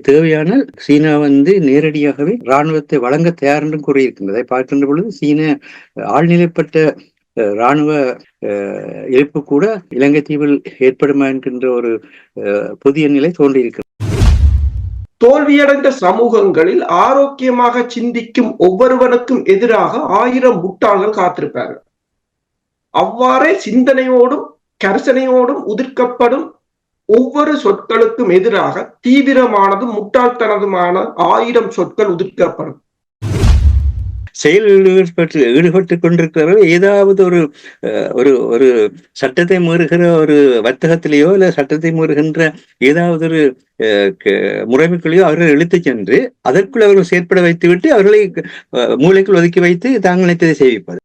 தேவையானால் சீனா நேரடியாகவே இராணுவத்தை வழங்க தயார் என்று கூறியிருக்கின்றதை பார்க்கின்ற பொழுது சீன ஆழ்நிலைப்பட்ட இராணுவ இழப்பு கூட இலங்கை தீவில் ஏற்படுமா என்கின்ற ஒரு புதிய நிலை தோன்றியிருக்கிறது. தோல்வியடைந்த சமூகங்களில் ஆரோக்கியமாக சிந்திக்கும் ஒவ்வொருவனுக்கும் எதிராக 1000 முட்டாள்கள் காத்திருப்பார்கள். அவ்வாறே சிந்தனையோடும் கரிசனையோடும் உதிர்க்கப்படும் ஒவ்வொரு சொற்களுக்கும் எதிராக தீவிரமானதும் முட்டாள்தனதுமான 1000 சொற்கள் உதிர்க்கப்படும். செயலில் ஈடுபட்டுக் கொண்டிருக்கிறவர்கள் ஏதாவது ஒரு சட்டத்தை மீறுகிற ஒரு வர்த்தகத்திலேயோ இல்ல சட்டத்தை மீறுகின்ற ஏதாவது ஒரு முறைமைகளையோ அவர்கள் இழுத்துச் சென்று அதற்குள் அவர்கள் செயற்பட வைத்துவிட்டு அவர்களை மூளைக்குள் ஒதுக்கி வைத்து தாங்கள் நினைத்ததை செய்விப்பது.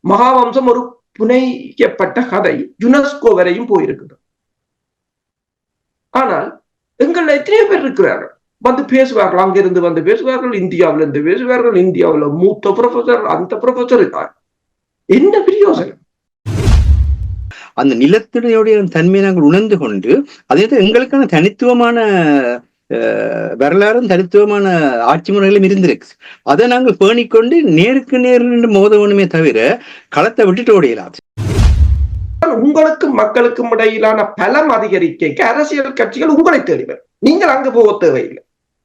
மகாவம்சம் ஒரு புனையப்பட்ட கதை யுனெஸ்கோ வரையும் போயிருக்கிறது. ஆனால் எங்கள் எத்தனையோ பேர் இருக்கிறார்கள், வந்து பேசுவார்கள், அங்கிருந்து வந்து பேசுவார்கள், இந்தியாவில இருந்து பேசுவார்கள், இந்தியாவில் மூத்த ப்ரொஃபசர் அந்த ப்ரொஃபசர் இருக்கார். என்ன பிரயோசனம்? அந்த நிலத்தினுடைய தன்மையை நாங்கள் உணர்ந்து கொண்டு அதே எங்களுக்கான தனித்துவமான வரலாறும் தனித்துவமான ஆட்சி முறைகளும் இருந்திருக்கு. அதை நாங்கள் பேணிக்கொண்டு நேருக்கு நேர் மோத வேணுமே தவிர களத்தை விட்டுட்டு ஓடையலாது. உங்களுக்கும் மக்களுக்கும் இடையிலான பலம் அதிகரிக்க அரசியல் கட்சிகள் உங்களை தேடிவர். நீங்கள் அங்கு போக தேவையில்லை,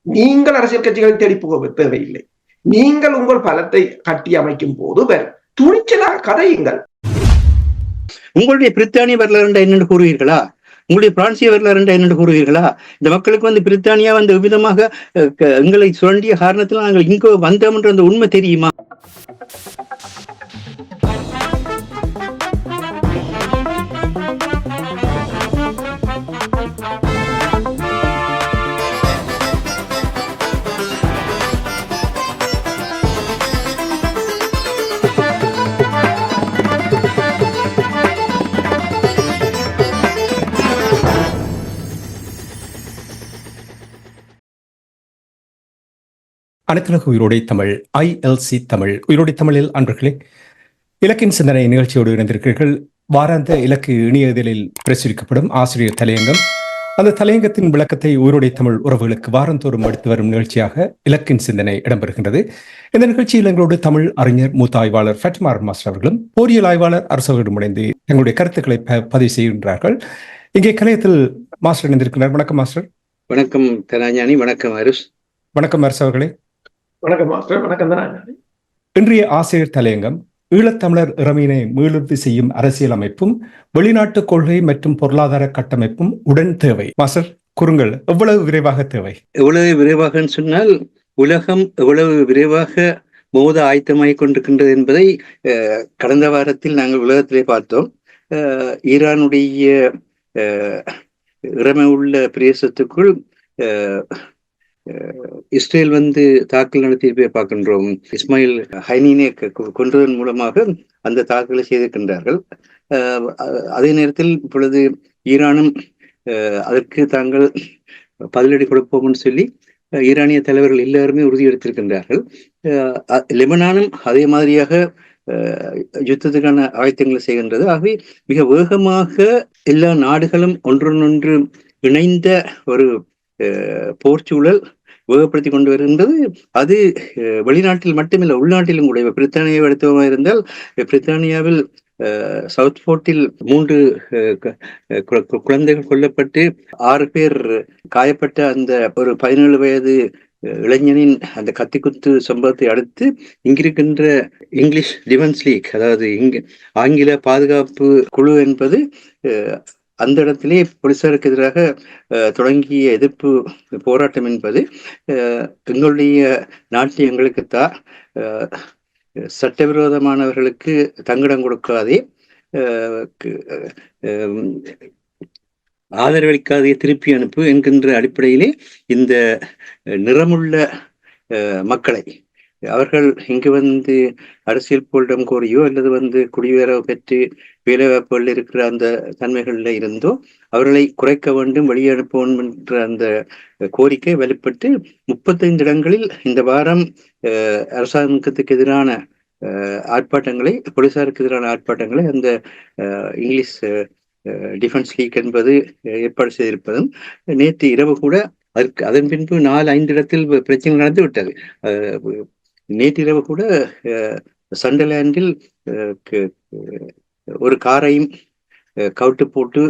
நீங்கள் அரசியல் கட்சிகளை தேடி போக தேவையில்லை. நீங்கள் உங்கள் பலத்தை கட்டி அமைக்கும் போது துணிச்சலாக கதையுங்கள். உங்களுடைய பிரித்தானிய வரலாறு என்னென்று கூறுவீர்களா? உங்களுடைய பிரான்சிய வரலாறு என்னென்று கூறுவீர்களா? இந்த மக்களுக்கு பிரித்தானியா விதமாக எங்களை சுரண்டிய காரணத்தில் நாங்கள் இங்கு வந்தோம் என்ற அந்த உண்மை தெரியுமா? அனைத்துலக உயிரோடை தமிழ் ILC தமிழ் உயிரோடை தமிழில் அன்பர்களே, இலக்கின் சிந்தனை நிகழ்ச்சியோடு இணைந்திருக்கிறீர்கள். வாராந்த இலக்கு இணையதளில் பிரசுரிக்கப்படும் ஆசிரியர் தலையங்கம். அந்த தலையங்கத்தின் விளக்கத்தை உயிரோடை தமிழ் உறவுகளுக்கு வாரந்தோறும் எடுத்து வரும் நிகழ்ச்சியாக இலக்கின் சிந்தனை இடம்பெறுகின்றது. இந்த நிகழ்ச்சியில் எங்களோடு தமிழ் அறிஞர் மூத்த ஆய்வாளர் ஃபட்மா மாஸ்டர் அவர்களும் போரியல் ஆய்வாளர் அரசோடு இணைந்து எங்களுடைய கருத்துக்களை பதிவு செய்கின்றார்கள். இங்கே கலையத்தில் மாஸ்டர் இணைந்திருக்கிறார். வணக்கம் மாஸ்டர். வணக்கம் தனாஞானி. வணக்கம் அருஷ். வணக்கம் அரசு அவர்களே. வணக்கம் மாஸ்டர். வணக்கம் தனாஞானி. இன்றைய ஆசிரியர் தலையங்கம் ஈழத்தமிழர் இறமையினை மீளுறுதி செய்யும் அரசியல் அமைப்பும் வெளிநாட்டு கொள்கை மற்றும் பொருளாதார கட்டமைப்பும் உடன் தேவை. மாஸ்டர் கூறுங்கள், எவ்வளவு விரைவாக தேவை? எவ்வளவு விரைவாக சொன்னால் உலகம் எவ்வளவு விரைவாக மோத ஆயத்தமாகிக் கொண்டிருக்கின்றது என்பதை கடந்த வாரத்தில் நாங்கள் உலகத்திலே பார்த்தோம். ஈரானுடைய இறமை உள்ள பிரதேசத்துக்குள் இஸ்ரேல் தாக்கல் நடத்தி பார்க்கின்றோம். இஸ்மாயில் ஹைனினை கொன்றதன் மூலமாக அந்த தாக்குதலை செய்திருக்கின்றார்கள். அதே நேரத்தில் இப்பொழுது ஈரானும் அதற்கு தாங்கள் பதிலடி கொடுப்போம்னு சொல்லி ஈரானிய தலைவர்கள் எல்லாருமே உறுதியெடுத்திருக்கின்றார்கள். லெபனானும் அதே மாதிரியாக யுத்தத்துக்கான ஆயத்தங்களை செய்கின்றது. ஆகவே மிக வேகமாக எல்லா நாடுகளும் ஒன்றொன்று இணைந்த ஒரு போர்ச்சூழல் வேகப்படுத்தி கொண்டு வருகின்றது. அது வெளிநாட்டில் மட்டுமில்லை, உள்நாட்டிலும் கூட. பிரித்தானியாவை எடுத்தவமாக இருந்தால் பிரித்தானியாவில் சவுத் போர்ட்டில் 3 குழந்தைகள் கொல்லப்பட்டு 6 பேர் காயப்பட்ட அந்த ஒரு 17 வயது இளைஞனின் அந்த கத்திக்குத்து சம்பவத்தை அடுத்து இங்கிருக்கின்ற இங்கிலீஷ் டிஃபென்ஸ் லீக், அதாவது ஆங்கில பாதுகாப்பு குழு என்பது அந்த இடத்திலே போலீசாருக்கு எதிராக தொடங்கிய எதிர்ப்பு போராட்டம் என்பது எங்களுடைய நாட்டில் எங்களுக்குத்தான் சட்டவிரோதமானவர்களுக்கு தங்கிடம் கொடுக்காதே, ஆதரவளிக்காதே, திருப்பி அனுப்பு என்கின்ற அடிப்படையிலே இந்த நிறமுள்ள மக்களை அவர்கள் இங்கு அரசியல் போல்டம் கோரியோ அல்லது குடியேற பெற்று வேலைவாய்ப்புகள் இருக்கிற அந்த தன்மைகள்ல இருந்தோ அவர்களை குறைக்க வேண்டும், வெளியே அனுப்ப வேண்டும் என்ற அந்த கோரிக்கை வெளிப்பட்டு 35 இடங்களில் இந்த வாரம் அரசாங்கத்துக்கு எதிரான ஆர்ப்பாட்டங்களை, போலீசாருக்கு எதிரான ஆர்ப்பாட்டங்களை அந்த இங்கிலீஷ் டிஃபென்ஸ் லீக் என்பது ஏற்பாடு செய்திருப்பதும் நேற்று இரவு கூட அதன் பின்பு 4-5 இடத்தில் பிரச்சனை நடந்து விட்டது. நேற்றிரவு கூட சண்டர்லாண்டில் ஒரு காரையும் கவுட்டு போட்டு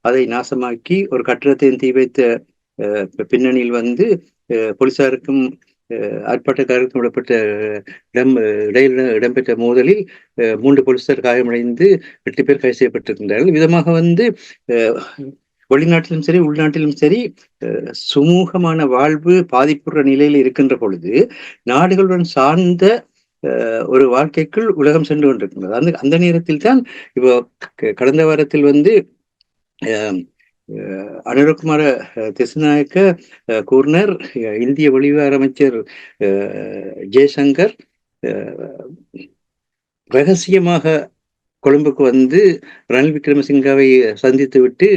அதை நாசமாக்கி ஒரு கட்டிடத்தையும் தீ வைத்த பின்னணியில் வந்து போலீசாருக்கும் ஆர்ப்பாட்டக்காரருக்கும் இடையில் இடம்பெற்ற மோதலில் 3 போலீசார் காயமடைந்து 8 பேர் கைது செய்யப்பட்டிருக்கின்றார்கள். விதமாக வந்து வெளிநாட்டிலும் சரி உள்நாட்டிலும் சரி சுமூகமான வாழ்வு பாதிப்புற நிலையில் இருக்கின்ற பொழுது நாடுகளுடன் சார்ந்த ஒரு வாழ்க்கைக்குள் உலகம் சென்று கொண்டிருக்கின்றது. அந்த நேரத்தில் தான் இப்போ கடந்த வாரத்தில் வந்து அனுரகுமார திசுநாயக்க கூறினர், இந்திய வெளிவிவகார அமைச்சர் ஜெய்சங்கர் ரகசியமாக கொழும்புக்கு வந்து ரணில் விக்ரமசிங்காவை சந்தித்து விட்டு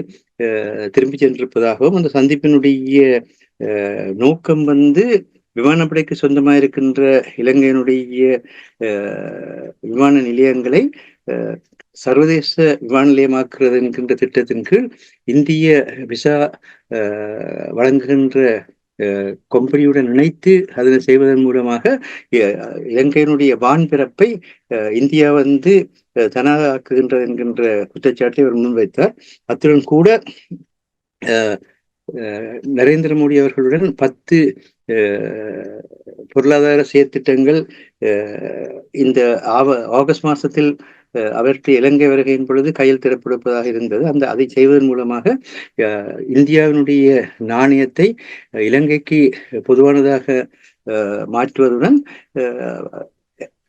திரும்பி சென்றிருப்பதாகவும், அந்த சந்திப்பினுடைய நோக்கம் வந்து விமானப்படைக்கு சொந்தமாக இருக்கின்ற இலங்கையினுடைய விமான நிலையங்களை சர்வதேச விமான நிலையமாக்குறது என்கின்ற திட்டத்தின் கீழ் இந்திய விசா வழங்குகின்ற கம்பெனியுடன் இணைத்து அதனை செய்வதன் மூலமாக இலங்கையினுடைய வான்பிறப்பை இந்தியா வந்து தனதாக்குகின்றது என்கின்ற குற்றச்சாட்டை அவர் முன்வைத்தார். அத்துடன் கூட நரேந்திர மோடி அவர்களுடன் 10 பொருளாதார செயற்திட்டங்கள் இந்த ஆகஸ்ட் மாதத்தில் அவருக்கு இலங்கை வருகையின் பொழுது கையெழுத்திடப்படுவதாக இருந்தது. அதை செய்வதன் மூலமாக இந்தியாவினுடைய நாணயத்தை இலங்கைக்கு பொதுவானதாக மாற்றுவதுடன்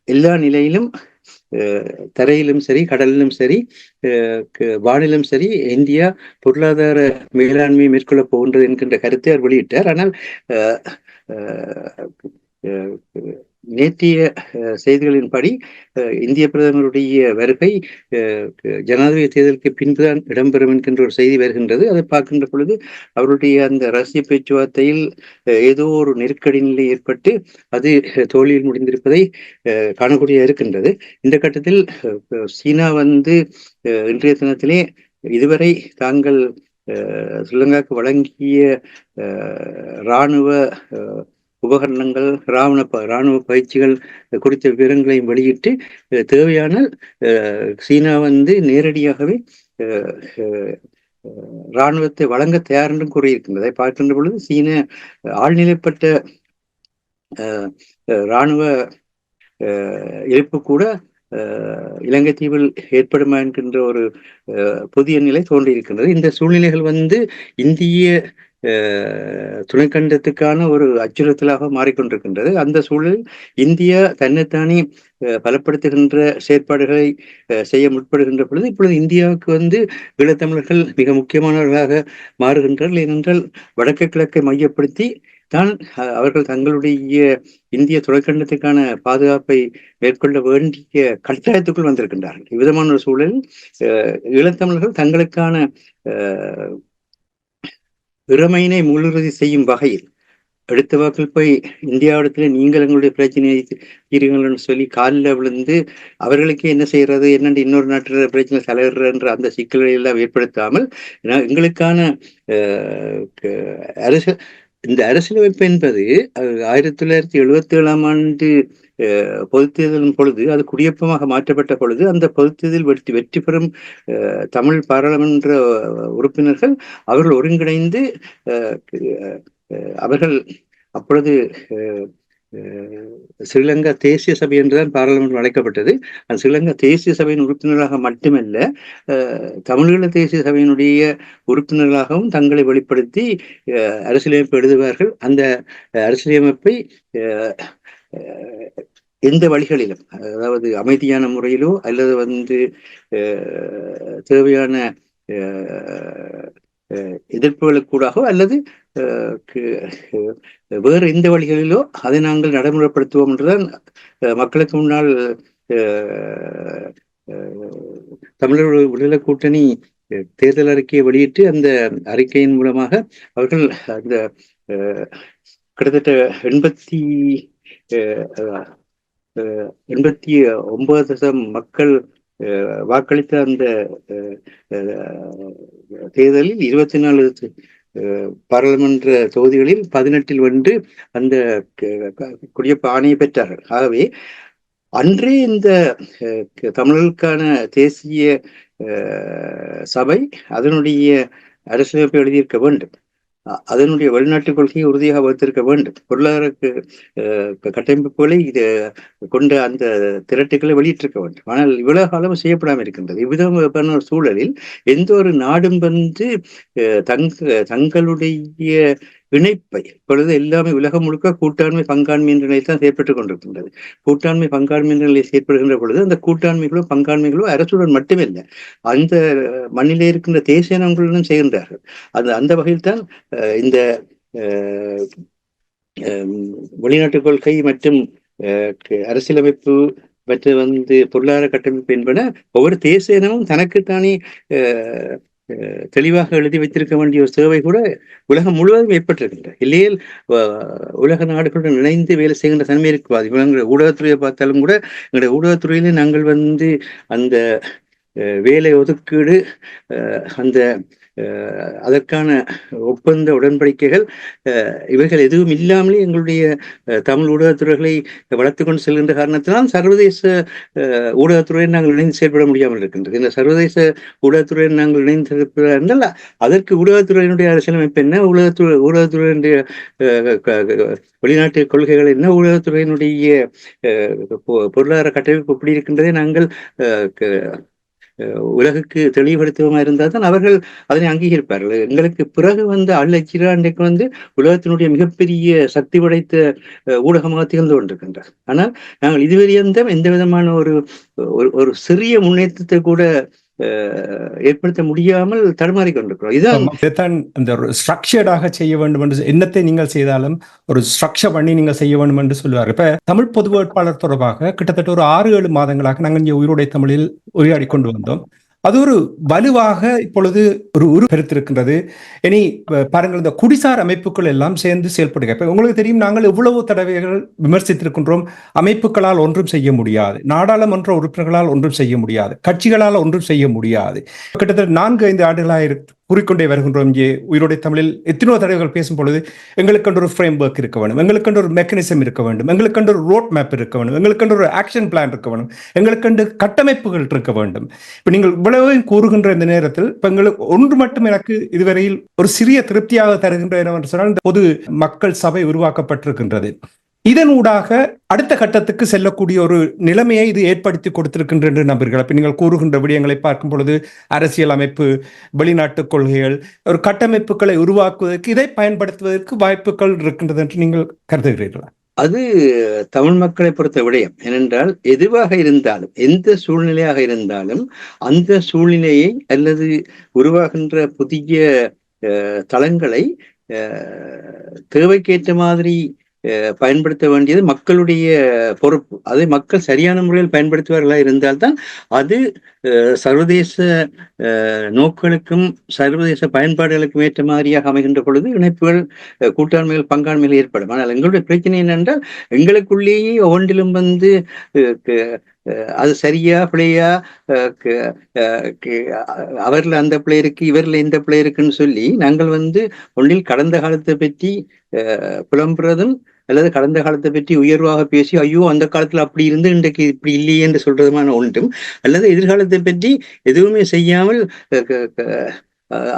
எல்லா நிலையிலும் தரையிலும் சரி கடலிலும் சரி வானிலும் சரி இந்தியா பொருளாதார மேலாண்மை மேற்கொள்ளப் போகின்றது என்கின்ற கருத்தை அவர் வெளியிட்டார். ஆனால் நேற்றைய செய்திகளின்படி இந்திய பிரதமருடைய வருகை ஜனாதிபதி தேர்தலுக்கு பின்புதான் இடம்பெறும் என்கின்ற ஒரு செய்தி வருகின்றது. அதை பார்க்கின்ற பொழுது அவருடைய அந்த ரகசிய பேச்சுவார்த்தையில் ஏதோ ஒரு நெருக்கடி நிலை ஏற்பட்டு அது தோல்வியில் முடிந்திருப்பதை காணக்கூடிய இருக்கின்றது. இந்த கட்டத்தில் சீனா வந்து இன்றைய தினத்திலே இதுவரை தாங்கள் ஸ்ரீலங்காவுக்கு வழங்கிய இராணுவ உபகரணங்கள் இராணுவ பயிற்சிகள் குறித்த விவரங்களையும் வெளியிட்டு தேவையான சீனா வந்து நேரடியாகவே இராணுவத்தை வழங்க தயார் என்றும் கூறியிருக்கின்றதை பார்க்கின்ற பொழுது சீன ஆழ்நிலைப்பட்ட இராணுவ இருப்பு கூட இலங்கை தீவில் ஏற்படுமா என்கின்ற ஒரு புதிய நிலை தோன்றியிருக்கின்றது. இந்த சூழ்நிலைகள் வந்து இந்திய துணைக்கண்டத்துக்கான ஒரு அச்சுறுத்தலாக மாறிக்கொண்டிருக்கின்றது. அந்த சூழலில் இந்தியா தன்னைத்தானே பலப்படுத்துகின்ற செயற்பாடுகளை செய்ய முற்படுகின்ற பொழுது இப்பொழுது இந்தியாவுக்கு வந்து ஈழத்தமிழர்கள் மிக முக்கியமானவர்களாக மாறுகின்றார்கள். ஏனென்றால் வடக்கு கிழக்கை மையப்படுத்தி தான் அவர்கள் தங்களுடைய இந்திய துணைக்கண்டத்துக்கான பாதுகாப்பை மேற்கொள்ள வேண்டிய கட்டாயத்துக்குள் வந்திருக்கின்றார்கள். இவ்விதமான ஒரு சூழலில் ஈழத்தமிழர்கள் தங்களுக்கான இறமையினை முழுறுதி செய்யும் வகையில் அடுத்த வாக்கில் போய் இந்தியாவிடத்துல நீங்கள் எங்களுடைய பிரச்சனையை தீர்வுகள்னு சொல்லி காலில் விழுந்து அவர்களுக்கு என்ன செய்யறது என்னென்று இன்னொரு நாட்டில் பிரச்சனை தலையிடுற அந்த சிக்கல்களை எல்லாம் ஏற்படுத்தாமல் எங்களுக்கான இந்த அரசியலமைப்பு என்பது 1977 ஆண்டு பொதுத் தேர்தலின் பொழுது அது குடியேற்றமாக மாற்றப்பட்ட பொழுது அந்த பொதுத் தேர்தல் வெற்றி பெறும் தமிழ் பாராளுமன்ற உறுப்பினர்கள் அவர்கள் ஒருங்கிணைந்து அவர்கள் அப்பொழுது ஸ்ரீலங்கா தேசிய சபை என்றுதான் பாராளுமன்றம் அழைக்கப்பட்டது. அந்த ஸ்ரீலங்கா தேசிய சபையின் உறுப்பினராக மட்டுமல்ல தமிழீழ தேசிய சபையினுடைய உறுப்பினர்களாகவும் தங்களை வெளிப்படுத்தி அரசியலமைப்பு எழுதுவார்கள். அந்த அரசியலமைப்பை எந்த வழிகளிலும், அதாவது அமைதியான முறையிலோ அல்லது வந்து தேவையான எதிர்ப்புகளுக்கூடாகவோ அல்லது வேறு எந்த வழிகளிலோ அதை நாங்கள் நடைமுறைப்படுத்துவோம் என்றுதான் மக்களுக்கு முன்னால் தமிழர் விடுதலை கூட்டணி தேர்தல் அறிக்கையை வெளியிட்டு அந்த அறிக்கையின் மூலமாக அவர்கள் அந்த கிட்டத்தட்ட 89% மக்கள் வாக்களித்த அந்த தேர்தலில் 24 பாராளுமன்ற தொகுதிகளில் 18 வென்று அந்த குடியரசு ஆணையை பெற்றார்கள். ஆகவே அன்றே இந்த தமிழர்களுக்கான தேசிய சபை அதனுடைய அரசியலமைப்பை எழுதியிருக்க வேண்டும். அதனுடைய வெளிநாட்டு கொள்கையை உறுதியாக வகுத்திருக்க வேண்டும். பொருளாதார கட்டமைப்புகளை இது கொண்ட அந்த திரட்டுகளை வெளியிட்டிருக்க வேண்டும். ஆனால் இவ்வளவு காலம் செய்யப்படாமல் இருக்கின்றது. இவ்விதமான ஒரு சூழலில் எந்த ஒரு நாடும் வந்து தங்களுடைய இணைப்பை இப்பொழுது எல்லாமே உலகம் முழுக்க கூட்டாண்மை பங்காண்மை என்ற நிலையில் செயற்பட்டுக் கொண்டிருக்கின்றது. கூட்டாண்மை பங்காண்மை என்ற நிலையில் செயற்படுகின்ற பொழுது அந்த கூட்டாண்மைகளோ பங்காண்மைகளோ அரசுடன் மட்டுமில்லை, அந்த மண்ணிலே இருக்கின்ற தேசிய இனங்களுடன் செய்கின்றார்கள். அந்த வகையில் தான் இந்த வெளிநாட்டு கொள்கை மற்றும் அரசியலமைப்பு மற்ற பொருளாதார கட்டமைப்பு என்பன ஒவ்வொரு தேசிய இனமும் தனக்குத்தானே தெளிவாக எழுதி வைத்திருக்க வேண்டிய ஒரு சேவை கூட உலகம் முழுவதும் ஏற்பட்டிருக்கின்ற. இல்லையில் உலக நாடுகளுடன் இணைந்து வேலை செய்கின்ற தன்மை இருக்குவாது. எங்களுடைய ஊடகத்துறையை பார்த்தாலும் கூட எங்களுடைய ஊடகத்துறையிலே நாங்கள் அந்த வேலை ஒதுக்கீடு அந்த அதற்கான ஒப்பந்த உடன்படிக்கைகள் இவைகள் எதுவும் இல்லாமலே எங்களுடைய தமிழ் ஊடகத்துறைகளை வளர்த்து கொண்டு செல்கின்ற காரணத்தினால் சர்வதேச ஊடகத்துறையை நாங்கள் இணைந்து செயல்பட முடியாமல் இருக்கின்றது. இந்த சர்வதேச ஊடகத்துறையை நாங்கள் இணைந்திருப்பதால் அதற்கு ஊடகத்துறையினுடைய அரசியலமைப்பு என்ன, ஊடகத்துறையினுடைய வெளிநாட்டு கொள்கைகள் என்ன, ஊடகத்துறையினுடைய பொருளாதார கட்டமைப்பு எப்படி இருக்கின்றதை நாங்கள் உலகுக்கு தெளிவுபடுத்துவமா இருந்தால் தான் அவர்கள் அதனை அங்கீகரிப்பார்கள். எங்களுக்கு பிறகு அல் ஜசீரா அன்றைக்கு உலகத்தினுடைய மிகப்பெரிய சக்தி படைத்த ஊடகமாக திகழ்ந்து கொண்டிருக்கின்றார். ஆனால் நாங்கள் இதுவரையும் எந்த விதமான ஒரு சிறிய முன்னேற்றத்தை கூட ஏற்படுத்த முடியாமல் தடுமாறி கொண்டிருக்கிறோம். இதுதான் இந்த ஸ்ட்ரக்சர்டாக செய்ய வேண்டும் என்று என்னத்தை நீங்கள் செய்தாலும் ஒரு ஸ்ட்ரக்சர் பண்ணி நீங்கள் செய்ய வேண்டும் என்று சொல்லுவார். இப்ப தமிழ் பொது வேட்பாளர் தொடர்பாக கிட்டத்தட்ட ஒரு 6-7 மாதங்களாக நாங்கள் இங்கே உயிரோடை தமிழில் உரையாடி கொண்டு வந்தோம். அது ஒரு வலுவாக இப்பொழுது ஒரு உருப்பெருத்திருக்கின்றது. இனி பாருங்கள், இந்த குடிசார் அமைப்புகள் எல்லாம் சேர்ந்து செயல்படுக. இப்ப உங்களுக்கு தெரியும், நாங்கள் எவ்வளவு தடவைகள் விமர்சித்திருக்கின்றோம். அமைப்புகளால் ஒன்றும் செய்ய முடியாது, நாடாளுமன்ற உறுப்பினர்களால் ஒன்றும் செய்ய முடியாது, கட்சிகளால் ஒன்றும் செய்ய முடியாது. கிட்டத்தட்ட 4-5 ஆண்டுகளாக கூறிக்கொண்டே வருகின்றோம். இங்கே உயிரோடை தமிழில் எத்தனோ தடவைகள் பேசும் பொழுது எங்களுக்கு ஒரு ஃப்ரேம் ஒர்க் இருக்க வேண்டும், எங்களுக்கு ஒரு மெக்கானிசம் இருக்க வேண்டும், எங்களுக்கு ஒரு ரோட் மேப் இருக்க வேண்டும், எங்களுக்கு ஒரு ஆக்ஷன் பிளான் இருக்க வேண்டும், எங்களுக்கு கட்டமைப்புகள் இருக்க வேண்டும். இப்ப நீங்கள் இவ்வளவையும் கூறுகின்ற இந்த நேரத்தில் இப்ப எங்களுக்கு ஒன்று மட்டும் எனக்கு இதுவரையில் ஒரு சிறிய திருப்தியாக தருகின்ற என்னவென்று சொன்னால், இந்த பொது மக்கள் சபை உருவாக்கப்பட்டிருக்கின்றது. இதனூடாக அடுத்த கட்டத்துக்கு செல்லக்கூடிய ஒரு நிலைமையை இது ஏற்படுத்தி கொடுத்திருக்கின்ற என்று நம்புகிறீர்கள். அப்ப நீங்கள் கூறுகின்ற விடயங்களை பார்க்கும் பொழுது அரசியல் அமைப்பு, வெளிநாட்டு கொள்கைகள், ஒரு கட்டமைப்புகளை உருவாக்குவதற்கு இதை பயன்படுத்துவதற்கு வாய்ப்புகள் இருக்கின்றது என்று நீங்கள் கருதுகிறீர்களா? அது தமிழ் மக்களை பொறுத்த விடயம். ஏனென்றால் எதுவாக இருந்தாலும், எந்த சூழ்நிலையாக இருந்தாலும், அந்த சூழ்நிலையை அல்லது உருவாகின்ற புதிய தளங்களை தேவைக்கேற்ற மாதிரி பயன்படுத்த வேண்டியது மக்களுடைய பொறுப்பு. அதை மக்கள் சரியான முறையில் பயன்படுத்துவார்களா இருந்தால்தான் அது சர்வதேச நோக்குகளுக்கும் சர்வதேச பயன்பாடுகளுக்கும் ஏற்ற மாதிரியாக அமைகின்ற பொழுது இணைப்புகள், கூட்டாண்மைகள், பங்காண்மைகள் ஏற்படும். ஆனால் எங்களுடைய பிரச்சனை என்னென்றால், எங்களுக்குள்ளேயே ஒவ்வொன்றிலும் அது சரியா பிள்ளையா, அவர்ல அந்த பிள்ளை இருக்கு, இவர்ல இந்த பிள்ளை இருக்குன்னு சொல்லி நாங்கள் ஒன்றில் கடந்த காலத்தை பற்றி புலம்புறதும் அல்லது கடந்த காலத்தை பற்றி உயர்வாக பேசி ஐயோ அந்த காலத்துல அப்படி இருந்து இன்றைக்கு இப்படி இல்லையே என்று சொல்றதுமான ஒன்றும், அல்லது எதிர்காலத்தை பற்றி எதுவுமே செய்யாமல்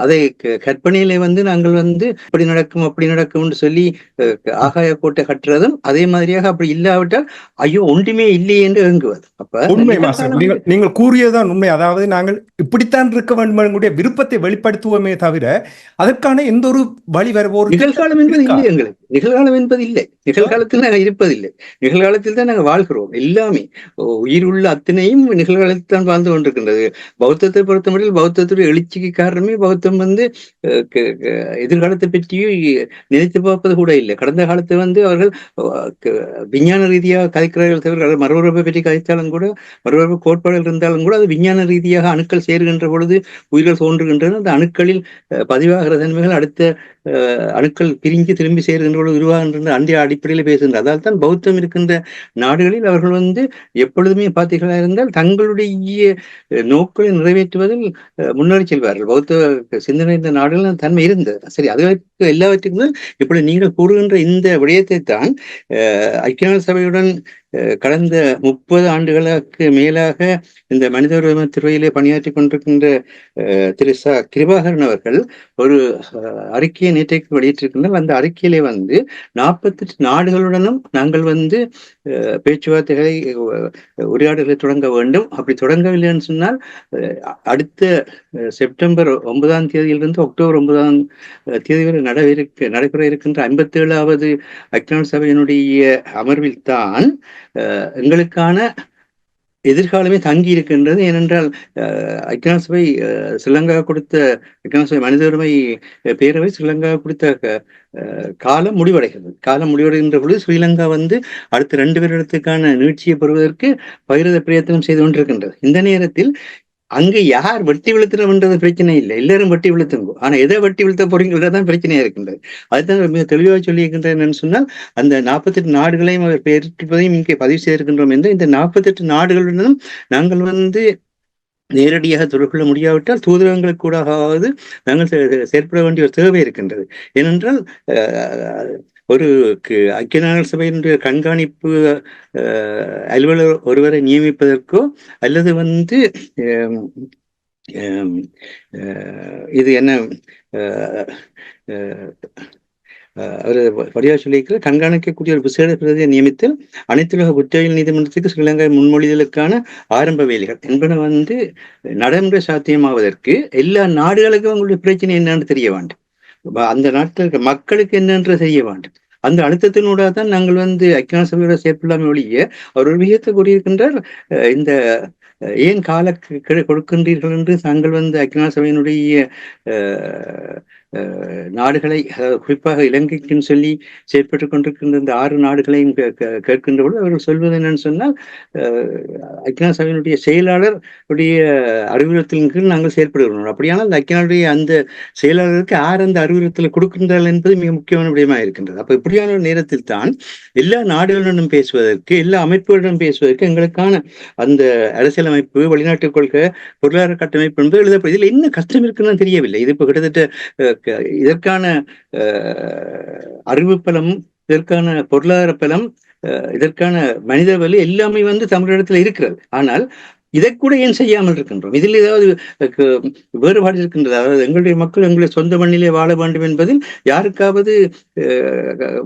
அதை கற்பனையில நாங்கள் இப்படி நடக்கும் அப்படி நடக்கும்னு சொல்லி ஆகாய கோட்டை கட்டுறதும், அதே மாதிரியாக அப்படி இல்லாவிட்டால் ஐயோ ஒன்றுமே இல்லையே என்று இயங்குவது. அப்ப உண்மை நீங்கள் கூறியதுதான் உண்மை. அதாவது நாங்கள் இப்படித்தான் இருக்க வேண்டும் என்கிற விருப்பத்தை வெளிப்படுத்துவோமே தவிர அதற்கான எந்த ஒரு வழி வரவோ நிகழ்காலம் என்பது இல்லை. எங்களுக்கு நிகழ்காலம் என்பது இல்லை. நிகழ்காலத்தில் நாங்கள் இருப்பதில்லை. நிகழ்காலத்தில் தான் நாங்கள் வாழ்கிறோம். எல்லாமே உயிர் உள்ள அத்தனையும் நிகழ்காலத்தில் தான் வாழ்ந்து கொண்டிருக்கின்றது. பௌத்தத்தை பொறுத்தமட்டில் பௌத்தத்துடைய எழுச்சிக்கு காரணமே பௌத்தம் எதிர்காலத்தை பற்றியும் நினைத்து பார்ப்பது கூட இல்லை. கடந்த காலத்தை அவர்கள் விஞ்ஞான ரீதியாக கதைக்கிறார்கள் தவிர, மறுபுறவை பற்றி கதைத்தாலும் கூட, மறுபுறவு கோட்பாடுகள் இருந்தாலும் கூட, அது விஞ்ஞான ரீதியாக அணுக்கள் சேருகின்ற பொழுது உயிர்கள் தோன்றுகின்றன. அந்த அணுக்களில் பதிவாகிற தன்மைகள் அடுத்த அணுக்கள் பிரிஞ்சு திரும்பி சேர்கின்ற பொழுது உருவாகின்ற அந்த அடிப்படையில் பேசுகின்ற. அதால் தான் பௌத்தம் இருக்கின்ற நாடுகளில் அவர்கள் வந்து எப்பொழுதுமே பார்த்தீர்களா இருந்தால் தங்களுடைய நோக்களை நிறைவேற்றுவதில் முன்னேறி செல்வார்கள். பௌத்த சிந்தனை இந்த நாடுகள் தன்மை இருந்தது. சரி, அதுக்கு எல்லாவற்றுக்கும் இப்படி நீங்கள் கூறுகின்ற இந்த விடயத்தை தான் ஐக்கிய நாடு சபையுடன் கடந்த 30 ஆண்டுகளுக்கு மேலாக இந்த மனித உரிமை துறையிலே பணியாற்றி கொண்டிருக்கின்ற திரு கிருபாகரன் அவர்கள் ஒரு அறிக்கையை நேற்றைக்கு வெளியிட்டிருக்கின்றனர். அந்த அறிக்கையிலே வந்து 48 நாடுகளுடனும் நாங்கள் வந்து பேச்சுவார்த்தைகளை உரையாடல்களை தொடங்க வேண்டும். அப்படி தொடங்கவில்லைன்னு சொன்னால் அடுத்த செப்டம்பர் 9ஆம் தேதியிலிருந்து அக்டோபர் 9ஆம் தேதி வரை நடைபெற இருக்கின்ற 57வது ஐக்கிய நாடு சபையினுடைய அமர்வில் தான் எங்களுக்கான எதிர்காலமே தங்கி இருக்கின்றது. ஏனென்றால் ஐக்கிய நாடு சபை ஸ்ரீலங்கா கொடுத்த ஐக்கிய நாடு சபை மனித உரிமை பேரவை ஸ்ரீலங்கா கொடுத்த காலம் முடிவடைகிறது. காலம் முடிவடைகின்ற பொழுது ஸ்ரீலங்கா வந்து அடுத்த 2 வருடத்துக்கான நீட்சியை பெறுவதற்கு பகிரத பிரயத்தனம் செய்து கொண்டிருக்கின்றது. இந்த நேரத்தில் அங்கு யார் வெட்டி விழுத்துறோம்ன்றது பிரச்சனை இல்லை, எல்லாரும் வெட்டி விழுத்துங்கோ. ஆனா எதை வெட்டி விழுத்த போறீங்கன்றதான் பிரச்சனையா இருக்கின்றது. அதுதான் மிக தெளிவாக சொல்லியிருக்கின்றேன் என்னன்னு சொன்னால், அந்த 48 நாடுகளையும் அவர் பெயரிட்டிருப்பதையும் இங்கே பதிவு செய்திருக்கின்றோம் என்று. இந்த 48 நாடுகளுடனும் நாங்கள் வந்து நேரடியாக தொடர்பு கொள்ள முடியாவிட்டால் தூதரகங்களுக்கு கூடாவது நாங்கள் செயற்பட வேண்டிய ஒரு தேவை இருக்கின்றது. ஏனென்றால் ஒரு ஐக்கிய நாடு சபையினுடைய கண்காணிப்பு அலுவலர் ஒருவரை நியமிப்பதற்கோ அல்லது வந்து இது என்ன அவர் வழியாக சொல்லியிருக்கிற கண்காணிக்கக்கூடிய ஒரு விசேட பிரதியை நியமித்தல் அனைத்துலக குற்றவியல் நீதிமன்றத்துக்கு ஸ்ரீலங்கா முன்மொழிதலுக்கான ஆரம்ப வேலைகள் என்பன வந்து நடைமுறை சாத்தியமாவதற்கு எல்லா நாடுகளுக்கும் அவங்களுடைய பிரச்சனை என்னன்னு தெரிய வேண்டும். அந்த நாட்டில் மக்களுக்கு என்னென்று தெரிய வேண்டும். அந்த அழுத்தத்தினூடாக தான் நாங்கள் வந்து ஐக்கிய நாடு சபையோட செயற்படாமல் ஒழிய அவர் ஒரு விஷயத்தை கூறியிருக்கின்றார். இந்த ஏன் கால கொடுக்கின்றீர்கள் என்று தாங்கள் வந்து ஐக்கிய நாடு சபையினுடைய நாடுகளை குறிப்பாக இலங்கைக்குன்னு சொல்லி செயற்பட்டுக் கொண்டிருக்கின்ற இந்த 6 நாடுகளையும் கேட்கின்ற பொழுது அவர்கள் சொல்வது என்னன்னு சொன்னால், ஐக்கிய நாடு சபையினுடைய செயலாளர் உடைய அறிவுறுத்தலின் கீழ் நாங்கள் செயற்படுகிறோம். அப்படியானால் அந்த ஐக்கிய நாடுடைய அந்த செயலாளருக்கு யார் அந்த அறிவுறுத்தலை கொடுக்கின்றார்கள் என்பது மிக முக்கியமான விடயமாக இருக்கின்றது. அப்ப இப்படியான ஒரு நேரத்தில் தான் எல்லா நாடுகளுடனும் பேசுவதற்கு, எல்லா அமைப்புகளிடம் பேசுவதற்கு எங்களுக்கான அந்த அரசியலமைப்பு, வெளிநாட்டு கொள்கை, பொருளாதார கட்டமைப்பு என்பது எழுதப்படும். இதில் என்ன கஷ்டம் இருக்குன்னு தெரியவில்லை. இது இப்போ கிட்டத்தட்ட இதற்கான அறிவு பலம், இதற்கான பொருளாதார பலம், இதற்கான மனித வலி எல்லாமே வந்து தமிழிடத்துல இருக்கிறது. ஆனால் இதை கூட ஏன் செய்யாமல் இருக்கின்றோம்? இதில் ஏதாவது வேறுபாடு இருக்கின்றது? அதாவது எங்களுடைய மக்கள் எங்களுடைய சொந்த மண்ணிலே வாழ வேண்டும் என்பதில் யாருக்காவது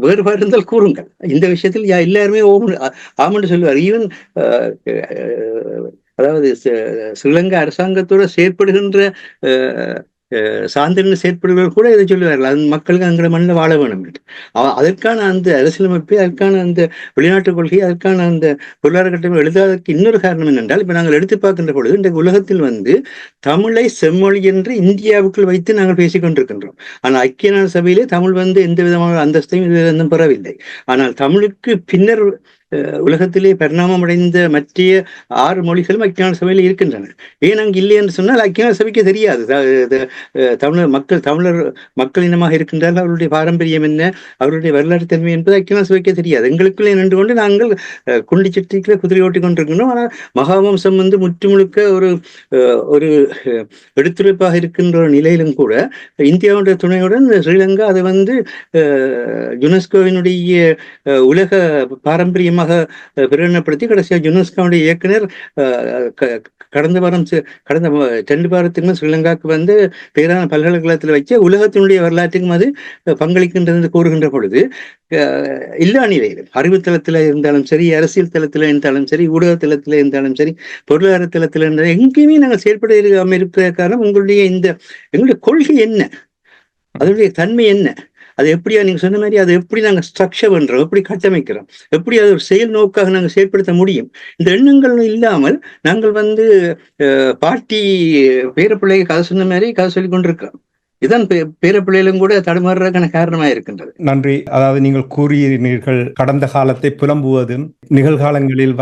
வேறுபாடு இருந்தால் கூறுங்கள். இந்த விஷயத்தில் எல்லாருமே ஆமென்று சொல்லுவார். ஈவன் அதாவது ஸ்ரீலங்கா அரசாங்கத்தோடு செயற்படுகின்ற சாந்திரன் செயற்படுவர்கள் கூட இதை சொல்லுவார்கள், அது மக்களுக்கு அங்கே மண்ணில் வாழ வேணும் என்று. அதற்கான அந்த அரசியலமைப்பு, அதற்கான அந்த வெளிநாட்டு கொள்கை, அதற்கான அந்த பொருளாதார கட்டமைப்பு எழுதாதற்கு இன்னொரு காரணம் என்னென்றால், இப்ப நாங்கள் எடுத்து பார்க்கின்ற பொழுது இந்த உலகத்தில் வந்து தமிழை செம்மொழி என்று இந்தியாவுக்குள் வைத்து நாங்கள் பேசிக் கொண்டிருக்கின்றோம். ஆனால் ஐக்கிய நாடு சபையிலே தமிழ் வந்து எந்த விதமான அந்தஸ்தையும் பெறவில்லை. ஆனால் தமிழுக்கு பின்னர் உலகத்திலே பரிணாமம் அடைந்த மற்ற 6 மொழிகளும் ஐக்கிய நாடு சபையில் இருக்கின்றன. ஏன் அங்கு இல்லை என்று சொன்னால் ஐக்கிய நாடு சபைக்கு தெரியாது தமிழர் மக்கள் இனமாக இருக்கின்றார்கள், அவருடைய பாரம்பரியம் என்ன, அவருடைய வரலாற்று தன்மை என்பது ஐக்கிய நாடு சபைக்கே தெரியாது. எங்களுக்குள்ளே நின்று கொண்டு நாங்கள் குண்டி சட்டிக்குள்ள குதிரை ஓட்டி கொண்டிருக்கின்றோம். ஆனால் மகாவம்சம் வந்து முற்றுமுழுக்க ஒரு எடுத்துரைப்பாக இருக்கின்ற ஒரு நிலையிலும் கூட இந்தியாவுடைய துணையுடன் ஸ்ரீலங்கா அதை வந்து யுனெஸ்கோவினுடைய உலக பாரம்பரியமாக பிரகடனப்படுத்தி கடைசியாக யுனெஸ்கோவுடைய இயக்குனர் கடந்த 2 வாரத்துக்கு ஸ்ரீலங்காவுக்கு வந்து பேரான பல்கலைக்கழகத்தில் வச்சு உலகத்தினுடைய வரலாற்றுக்கும் அது பங்களிக்கின்றது கூறுகின்ற பொழுது எல்லா நிலையிலும் அறிவு தளத்தில் இருந்தாலும் சரி, அரசியல் தளத்தில் இருந்தாலும் சரி, ஊடக தளத்தில் இருந்தாலும் சரி, பொருளாதார தளத்தில் இருந்தாலும் எங்கேயுமே நாங்கள் செயற்பட இருப்பதற்கான காரணம் எங்களுடைய கொள்கை என்ன, அதனுடைய தன்மை என்ன, அது எப்படியா நீங்க சொன்ன மாதிரி அதை எப்படி நாங்கள் ஸ்ட்ரக்சர் பண்றோம், எப்படி கட்டமைக்கிறோம், எப்படி அது ஒரு செயல் நோக்காக நாங்கள் செயல்படுத்த முடியும். இந்த எண்ணங்கள் இல்லாமல் நாங்கள் வந்து பாட்டி பேரப்பிள்ளைக்கு கதை சொன்ன மாதிரி கதை சொல்லி கொண்டிருக்கிறோம். இதுதான் பேரப்பிள்ளைகளும் கூட தடுமாறுறதுக்கான காரணமாக இருக்கின்றது. நன்றி. அதாவது நீங்கள் கூறினீர்கள், கடந்த காலத்தை புலம்புவதும் நிகழ்காலங்களில்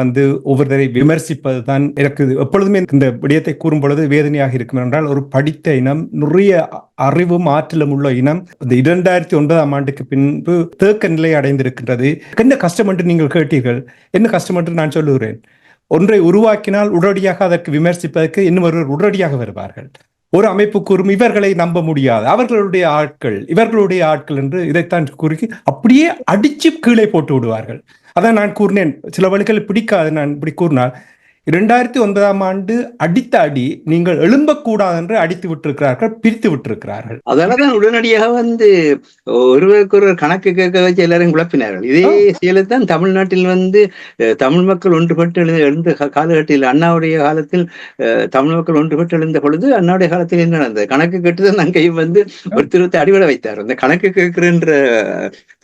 ஒவ்வொருத்தரை விமர்சிப்பது தான் எனக்கு எப்பொழுதுமே இந்த விடயத்தை கூறும் பொழுது வேதனையாக இருக்கும். என்றால் ஒரு படித்த இனம், நிறைய அறிவும் ஆற்றலும் உள்ள இனம் இந்த 2009ஆம் ஆண்டுக்கு பின்பு தேக்க நிலை அடைந்திருக்கின்றது. என்ன கஷ்டம் என்று நீங்கள் கேட்டீர்கள். என்ன கஷ்டம் என்று நான் சொல்லுகிறேன். ஒன்றை உருவாக்கினால் உடனடியாக அதற்கு விமர்சிப்பதற்கு இன்னும் ஒருவர் உடனடியாக வருவார்கள். ஒரு அமைப்பு கூறும் இவர்களை நம்ப முடியாது, இவர்களுடைய ஆட்கள் என்று இதைத்தான் கூறி அப்படியே அடிச்சு கீழே போட்டு விடுவார்கள். அதான் நான் கூறினேன், சில வழிகள் பிடிக்காது. நான் இப்படி கூறினால் 2009ஆம் ஆண்டு அடித்த அடி நீங்கள் எழும்பக்கூடாது என்று அடித்து விட்டிருக்கிறார்கள், பிரித்து விட்டிருக்கிறார்கள். அதனாலதான் உடனடியாக ஒருவருக்கு ஒரு கணக்கு கேட்க வச்சு எல்லாரும் குழப்பினார்கள். இதே செயலைத்தான் தமிழ்நாட்டில் தமிழ் மக்கள் ஒன்றுபட்டு எழுந்த காலகட்டத்தில், அண்ணாவுடைய காலத்தில் தமிழ் மக்கள் ஒன்றுபட்டு எழுந்த பொழுது அண்ணாவுடைய காலத்தில் என்ன நடந்தது? கணக்கு கேட்டுதான் அங்கேயும் ஒருத்தர் அடிபட வைத்தார். அந்த கணக்கு கேட்கிற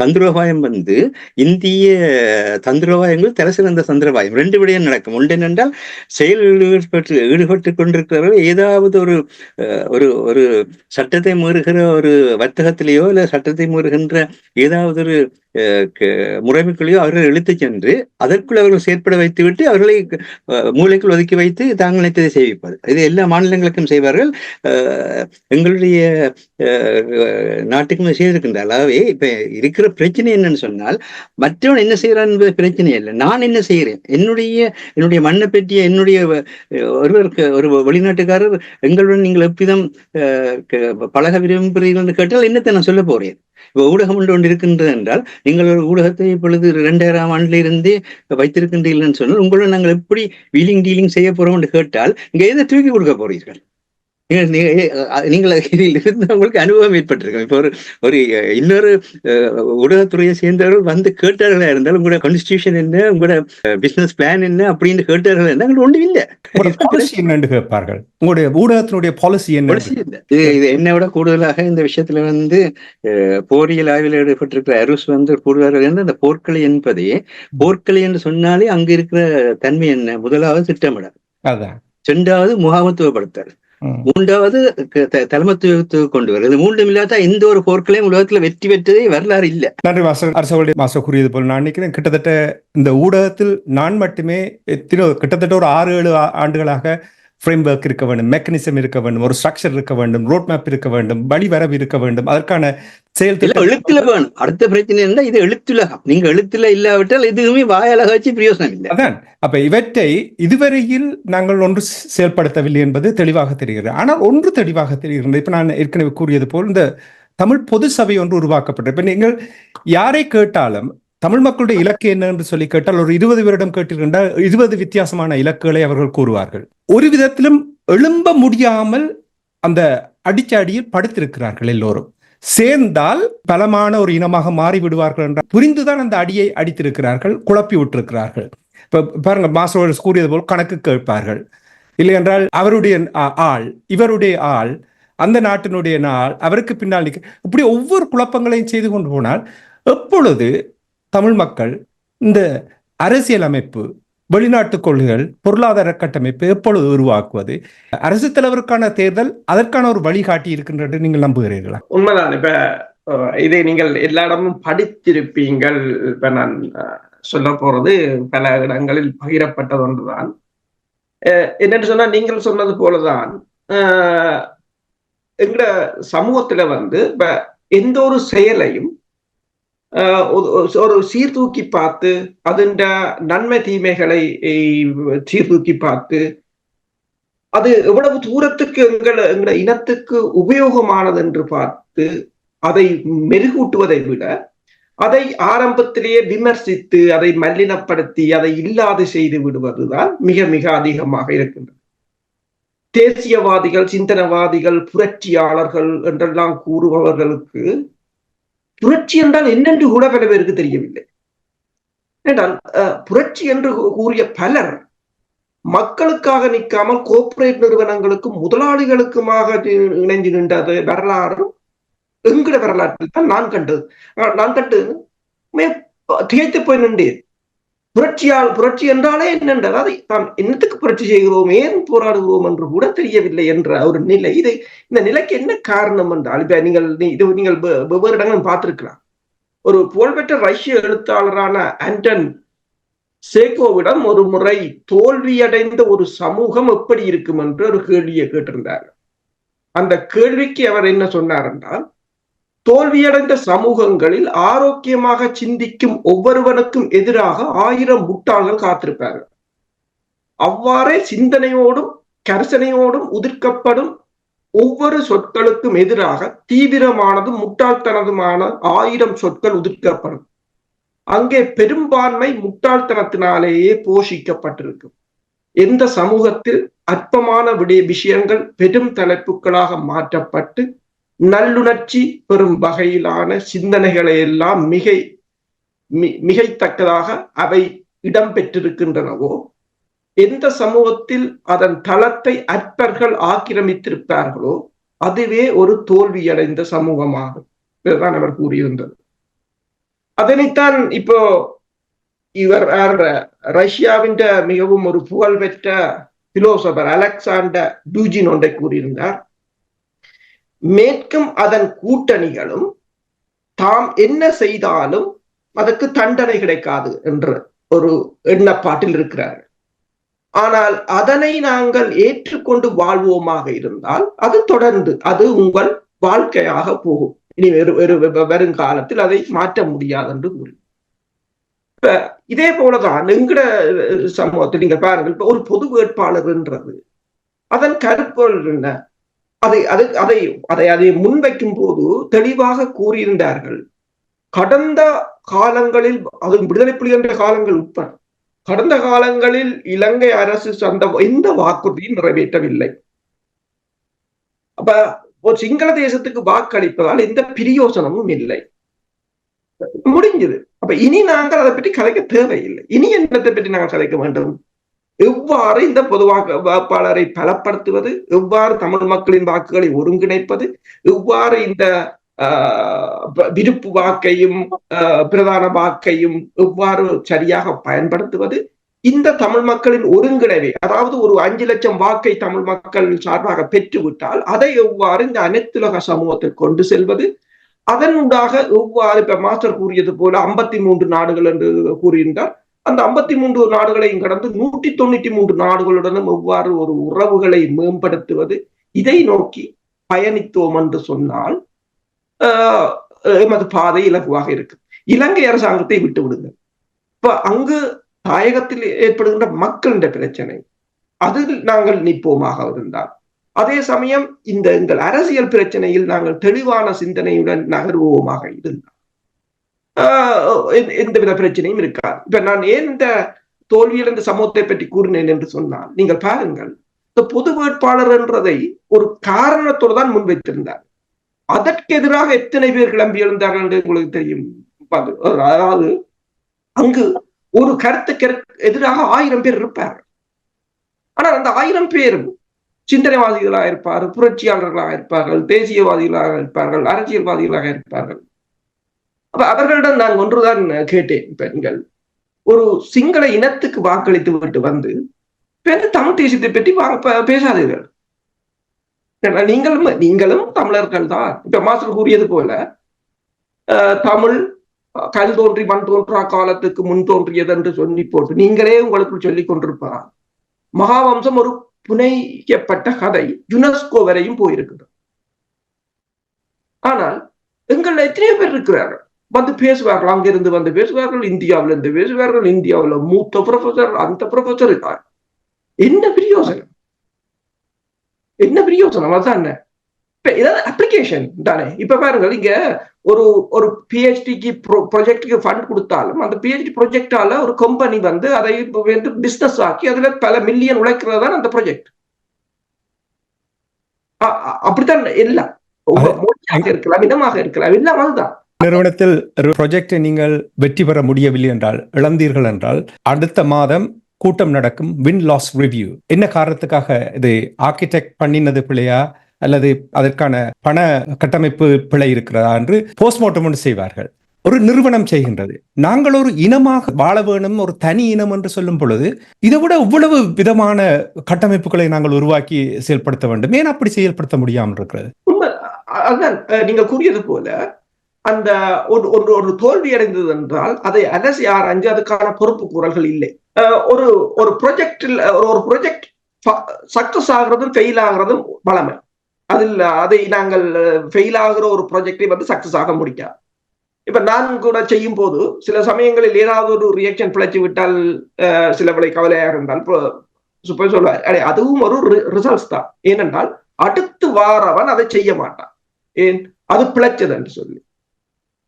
தந்திரோபாயம் இந்திய தந்திரோபாயங்கள் தலசிறந்த தந்திரோபாயம். 2 விடயம் நடக்கும். ஒன்று என்னென்றால், செயலில் ஈடுபட்டு கொண்டிருக்கிறவர்கள் ஏதாவது ஒரு சட்டத்தை மீறுகிற ஒரு வர்த்தகத்திலேயோ இல்ல சட்டத்தை மீறுகின்ற ஏதாவது ஒரு முறைமைக்குள்ளேயோ அவர்கள் இழுத்துச் சென்று அதற்குள் அவர்கள் செயற்பட வைத்துவிட்டு அவர்களை மூளைக்குள் ஒதுக்கி வைத்து தாங்கள் நினைத்ததை செய்விப்பது. இது எல்லா மாநிலங்களுக்கும் செய்வார்கள். எங்களுடைய நாட்டுக்கும் செய்திருக்கின்றார். ஆகவே இப்ப இருக்கிற பிரச்சனை என்னன்னு சொன்னால், மற்றவன் என்ன செய்யறான் என்பது பிரச்சனை இல்லை, நான் என்ன செய்கிறேன். என்னுடைய மண்ணை பற்றிய ஒருவருக்கு ஒரு வெளிநாட்டுக்காரர் எங்களுடன் நீங்கள் எவ்விதம் பழக விரும்புகிறீர்கள் என்று கேட்டால் என்னத்தை நான் சொல்ல போறேன்? இப்ப ஊடகம் ஒன்று இருக்கின்றது என்றால், நீங்கள் ஒரு ஊடகத்தை இப்பொழுது 2000ஆம் ஆண்டிலிருந்தே வைத்திருக்கின்றீர்கள் சொன்னால், உங்களுடன் நாங்கள் எப்படி வீலிங் டீலிங் செய்ய போறோம் என்று கேட்டால் இங்க எதை தூக்கி கொடுக்க போறீர்கள்? நீங்கள் உங்களுக்கு அனுபவம் ஏற்பட்டிருக்கும். இப்போ ஒரு இன்னொரு ஊடகத்துறையை சேர்ந்தவர்கள் கேட்டார்களா இருந்தால், உங்களோட கான்ஸ்டிடியூஷன் என்ன, உங்களோட பிசினஸ் பிளான் என்ன அப்படின்னு கேட்டார்கள் இருந்தால் ஒன்றும் இல்லை. என்னன்னு கேட்பார்கள். உங்களுடைய ஊடகத்தினுடைய பாலிசி என்ன? இது என்னை விட கூடுதலாக இந்த விஷயத்துல போரியல் ஆய்வில் ஈடுபட்டிருக்கிற அருஸ் கூடுதலாக அந்த போர்க்கலை என்பதே, போர்க்கலை என்று சொன்னாலே அங்க இருக்கிற தன்மை என்ன? முதலாவது திட்டமிடல், இரண்டாவது முகாமத்துவப்படுத்தல், மூன்றாவது தலைமத்துவத்தை கொண்டு வருது. மூன்றும் இல்லாத எந்த ஒரு போர்களையும் உலகத்துல வெற்றி பெற்றதே வரலாறு இல்ல. நன்றி மாச கூறியது போல் நான் நினைக்கிறேன், கிட்டத்தட்ட இந்த ஊடகத்தில் நான் மட்டுமே கிட்டத்தட்ட ஒரு 6-7 ஆண்டுகளாக ஃப்ரேம் ஒர்க் இருக்க வேண்டும், மெக்கானிசம் இருக்க வேண்டும், ஒரு ஸ்ட்ரக்சர் இருக்க வேண்டும், ரோட் மேப் இருக்க வேண்டும், வழிவரவு இருக்க வேண்டும், அதற்கான செயல்திட்டம் எழுத்துல வேணும். அடுத்த பிரச்சனை என்ன? இது எழுத்துலகம். நீங்க எழுத்துல இல்லாவிட்டால் எதுவுமே வாயலக வச்சு பிரயோசனம் இல்லை. அதான் அப்ப இவற்றை இதுவரையில் நாங்கள் ஒன்று செயல்படுத்தவில்லை என்பது தெளிவாக தெரிகிறது. ஆனால் ஒன்று தெளிவாக தெரிகிறது, இப்ப நான் ஏற்கனவே கூறியது போல் இந்த தமிழ் பொது சபை ஒன்று உருவாக்கப்பட்டது. இப்ப நீங்கள் யாரை கேட்டாலும் தமிழ் மக்களுடைய இலக்கு என்ன என்று சொல்லி கேட்டால், ஒரு 20 வருடம் கேட்டிருக்கின்றால் 20 வித்தியாசமான இலக்குகளை அவர்கள் கூறுவார்கள். ஒரு விதத்திலும் எழும்ப முடியாமல் அந்த அடிச்சாடியில் படுத்திருக்கிறார்கள். எல்லோரும் சேர்ந்தால் பலமான ஒரு இனமாக மாறிவிடுவார்கள் என்ற புரிந்துதான் அந்த அடியை அடித்திருக்கிறார்கள், குழப்பி விட்டிருக்கிறார்கள். இப்ப பாருங்க, மாஸ்டர் கூறியது போல் கணக்கு கேட்பார்கள். இல்லை என்றால் அவருடைய ஆள், இவருடைய ஆள், அந்த நாட்டினுடைய நாள், அவருக்கு பின்னால் இப்படி ஒவ்வொரு குழப்பங்களையும் செய்து கொண்டு போனால், எப்பொழுது தமிழ் மக்கள் இந்த அரசியல் அமைப்பு, வெளிநாட்டு கொள்கைகள், பொருளாதார கட்டமைப்பு எப்பொழுது உருவாக்குவது? அரசு தலைவருக்கான தேர்தல் அதற்கான ஒரு வழிகாட்டி இருக்கின்றது நீங்கள் நம்புகிறீர்களா? உண்மைதான். இப்ப இதை நீங்கள் எல்லா இடமும் படித்திருப்பீங்கள். இப்ப நான் சொல்ல போறது பல இடங்களில் பகிரப்பட்டது ஒன்றுதான். என்னன்னு சொன்னா, நீங்கள் சொன்னது போலதான் எங்க சமூகத்துல இப்ப எந்த ஒரு செயலையும் ஒரு சீர்தூக்கி பார்த்து, அதன் நன்மை தீமைகளை சீர்தூக்கி பார்த்து, அது எவ்வளவு தூரத்துக்கு எங்கள இனத்துக்கு உபயோகமானது என்று பார்த்து அதை மெருகூட்டுவதை விட, அதை ஆரம்பத்திலேயே விமர்சித்து அதை மல்லினப்படுத்தி அதை இல்லாது செய்து விடுவதுதான் மிக மிக அதிகமாக இருக்கின்றது. தேசியவாதிகள், சிந்தனவாதிகள், புரட்சியாளர்கள் என்றெல்லாம் கூறுபவர்களுக்கு புரட்சி என்றால் என்னென்று கூட பல பேருக்கு தெரியவில்லை. என்றால் புரட்சி என்று கூறிய பலர் மக்களுக்காக நிற்காமல் கோர்ப்பரேட் நிறுவனங்களுக்கும் முதலாளிகளுக்குமாக இணைஞ்சு நின்றது வரலாறு என்கிற வரலாற்றில் தான் நான் கண்டு திகைத்து போய் நின்றேன். புரட்சி என்றாலே என்னென்றது அதை தான் என்னத்துக்கு புரட்சி செய்கிறோம், ஏன் போராடுகிறோம் என்று கூட தெரியவில்லை என்ற ஒரு நிலை. இந்த நிலைக்கு என்ன காரணம் என்றால், இப்ப நீங்கள் வெவ்வேறு இடங்களும் பார்த்திருக்கலாம். ஒரு புகழ்பெற்ற ரஷ்ய எழுத்தாளரான ஆண்டன் சேகோவிடம் ஒரு முறை தோல்வியடைந்த ஒரு சமூகம் எப்படி இருக்கும் என்று ஒரு கேள்வியை கேட்டிருந்தார். அந்த கேள்விக்கு அவர் என்ன சொன்னார் என்றால், தோல்வியடைந்த சமூகங்களில் ஆரோக்கியமாக சிந்திக்கும் ஒவ்வொருவனுக்கும் எதிராக 1000 முட்டாள்கள் காத்திருப்பார்கள். அவ்வாறே சிந்தனையோடும் கரிசனையோடும் உதிர்க்கப்படும் ஒவ்வொரு சொற்களுக்கும் எதிராக தீவிரமானதும் முட்டாள்தனதுமான 1000 சொற்கள் உதிர்க்கப்படும். அங்கே பெரும்பான்மை முட்டாள்தனத்தினாலேயே போஷிக்கப்பட்டிருக்கும். எந்த சமூகத்தில் அற்பமான விஷயங்கள் பெரும் தலைப்புகளாக மாற்றப்பட்டு நல்லுணர்ச்சி பெறும் வகையிலான சிந்தனைகளை எல்லாம் மிகைத்தக்கதாக அவை இடம்பெற்றிருக்கின்றனவோ, எந்த சமூகத்தில் அதன் தளத்தை அற்பர்கள் ஆக்கிரமித்திருப்பார்களோ அதுவே ஒரு தோல்வியடைந்த சமூகமாகும். இதுதான் அவர் கூறியிருந்தது. அதனைத்தான் இப்போ இவர் ரஷ்யாவின் மிகவும் ஒரு புகழ்பெற்ற பிலோசபர் அலெக்சாண்டர் டூஜின் ஒன்றை கூறியிருந்தார். மேற்கும் அதன் கூட்டணிகளும் தாம் என்ன செய்தாலும் அதற்கு தண்டனை கிடைக்காது என்ற ஒரு எண்ணப்பாட்டில் இருக்கிறார்கள். ஆனால் அதனை நாங்கள் ஏற்றுக்கொண்டு வாழ்வோமாக இருந்தால் அது தொடர்ந்து அது உங்கள் வாழ்க்கையாக போகும். இனி வருங்காலத்தில் அதை மாற்ற முடியாது என்று கூறி, இப்ப இதே போலதான் எங்கட சமூகத்தில் நீங்க பாருங்கள், இப்ப ஒரு பொது வேட்பாளர் என்றது அதன் கருப்பொருள் என்ன, அதை முன்வைக்கும் போது தெளிவாக கூறியிருந்தார்கள். கடந்த காலங்களில், அது விடுதலை புலிகளுடைய காலங்கள் உட்பட கடந்த காலங்களில் இலங்கை அரசு எந்த வாக்குறுதியும் நிறைவேற்றவில்லை. அப்ப ஒரு சிங்கள தேசத்துக்கு வாக்களிப்பதால் எந்த பிரயோசனமும் இல்லை, முடிஞ்சது. அப்ப இனி நாங்கள் அதை பற்றி கதைக்க தேவையில்லை. இனி என்னத்தை பற்றி நாங்கள் கதைக்க வேண்டும்? எவ்வாறு இந்த பொது வாக்காளரை பலப்படுத்துவது, எவ்வாறு தமிழ் மக்களின் வாக்குகளை ஒருங்கிணைப்பது, எவ்வாறு இந்த விருப்பு வாக்கையும் பிரதான வாக்கையும் எவ்வாறு சரியாக பயன்படுத்துவது, இந்த தமிழ் மக்களின் ஒருங்கிணைவை, அதாவது ஒரு 5 லட்சம் வாக்கை தமிழ் மக்கள் சார்பாக பெற்றுவிட்டால் அதை எவ்வாறு இந்த அனைத்துலக சமூகத்தில் கொண்டு செல்வது, அதனூடாக எவ்வாறு இப்ப மாஸ்டர் கூறியது போல 53 நாடுகள் என்று கூறுகின்றார். அந்த 53 நாடுகளையும் கடந்து 193 நாடுகளுடனும் எவ்வாறு ஒரு உறவுகளை மேம்படுத்துவது, இதை நோக்கி பயணித்தோம் என்று சொன்னால் எமது பாதை இலகுவாக இருக்கு. இலங்கை அரசாங்கத்தை விட்டு விடுங்க. இப்ப அங்கு தாயகத்தில் ஏற்படுகின்ற மக்களின் பிரச்சனை, அதில் நாங்கள் நிற்போமாக இருந்தால், அதே சமயம் இந்த எங்கள் அரசியல் பிரச்சனையில் நாங்கள் தெளிவான சிந்தனையுடன் நகர்வோமாக இருந்தால் எந்தவித பிரச்சனையும் இருக்காது. இப்ப நான் ஏன் இந்த தோல்வியடைந்த சமூகத்தை பற்றி கூறினேன் என்று சொன்னால், நீங்கள் பாருங்கள், இந்த பொது வேட்பாளர் என்றதை ஒரு காரணத்தோடு தான் முன்வைத்திருந்தார். அதற்கு எதிராக எத்தனை பேர் கிளம்பி எழுந்தார்கள் என்று உங்களுக்கு தெரியும். அதாவது அங்கு ஒரு கருத்துக்கு எதிராக 1000 பேர் இருப்பார்கள். ஆனால் அந்த 1000 பேரும் சிந்தனைவாதிகளாக இருப்பார்கள், புரட்சியாளர்களாக இருப்பார்கள், தேசியவாதிகளாக இருப்பார்கள், அரசியல்வாதிகளாக இருப்பார்கள். அப்ப அவர்களிடம் நான் ஒன்றுதான் கேட்டேன். இப்ப நீங்கள் ஒரு சிங்கள இனத்துக்கு வாக்களித்து விட்டு வந்து தமிழ் தேசியத்தை பற்றி பேசாதீர்கள். நீங்களும் தமிழர்கள் தான். இப்ப மாஸ்டர் கூறியது போல தமிழ் கல் தோன்றி மண் தோன்றா காலத்துக்கு முன் தோன்றியது என்று சொல்லி போட்டு நீங்களே உங்களுக்கு சொல்லிக் கொண்டிருப்பார். மகாவம்சம் ஒரு புனைக்கப்பட்ட கதை யுனெஸ்கோ வரையும் போயிருக்கிறது. ஆனால் எங்கள் எத்தனையோ பேர் இருக்கிறார்கள், வந்து பேசுவார்கள், அங்கிருந்து வந்து பேசுவார்கள், இந்தியாவில இருந்து பேசுவார்கள், இந்தியாவில் மூத்த ப்ரொஃபசர், அந்த ப்ரொஃபசர் இருக்கார். என்ன பிரயோசனம்? என்ன பிரயோசனம்? அதான் ஏதாவது அப்ளிகேஷன் தானே. இப்ப பாருங்கள், இங்க ஒரு பிஹெச்டிக்கு ப்ராஜெக்டுக்கு ஃபண்ட் கொடுத்தாலும் அந்த பிஹெச்டி ப்ராஜெக்டால ஒரு கம்பெனி வந்து அதை பிசினஸ் ஆக்கி அதுல பல மில்லியன் உழைக்கிறது தான் அந்த ப்ராஜெக்ட். அப்படித்தான் எல்லாம் இருக்கலாம், இடமாக இருக்கலாம், எல்லாம் அதுதான். நிறுவனத்தில் ப்ராஜெக்டை நீங்கள் வெற்றி பெற முடியவில்லை என்றால், இழந்தீர்கள் என்றால், அடுத்த மாதம் கூட்டம் நடக்கும், வின் லாஸ் ரிவ்யூ. என்ன காரணத்துக்காக இது ஆர்கிடெக்ட் பண்ணினது பிழையா அல்லது அதற்கான பண கட்டமைப்பு பிழை இருக்கிறதா என்று போஸ்ட்மார்ட்டம் செய்வார்கள். ஒரு நிறுவனம் செய்கின்றது. நாங்கள் ஒரு இனமாக வாழ வேணும், ஒரு தனி இனம் என்று சொல்லும் பொழுது இதை விட இவ்வளவு விதமான கட்டமைப்புகளை நாங்கள் உருவாக்கி செயல்படுத்த வேண்டும். ஏன் அப்படி செயல்படுத்த முடியாமல் இருக்கிறது? அதுதான் நீங்க கூறியது போல அந்த ஒரு தோல்வி அடைந்தது என்றால் அதை அலசி ஆராய்ஞ்சு அதுக்கான பொறுப்பு கூறல்கள் இல்லை. ஒரு ப்ரொஜெக்ட் சக்சஸ் ஆகுறதும் ஃபெயில் ஆகுறதும் வளமை. அதில் அதை நாங்கள் ஃபெயில் ஆகிற ஒரு ப்ராஜெக்டை வந்து சக்சஸ் ஆக முடியாது. இப்ப நான் கூட செய்யும் போது சில சமயங்களில் ஏதாவது ஒரு ரியாக்ஷன் பிழைச்சு விட்டால் சில விலை கவலையாக இருந்தால் சொல்வார், அடே அதுவும் ஒரு ரிசல்ட்ஸ் தான். ஏனென்றால் அடுத்து வாரவன் அதை செய்ய மாட்டான். ஏன்? அது பிழைச்சது என்று சொல்லி.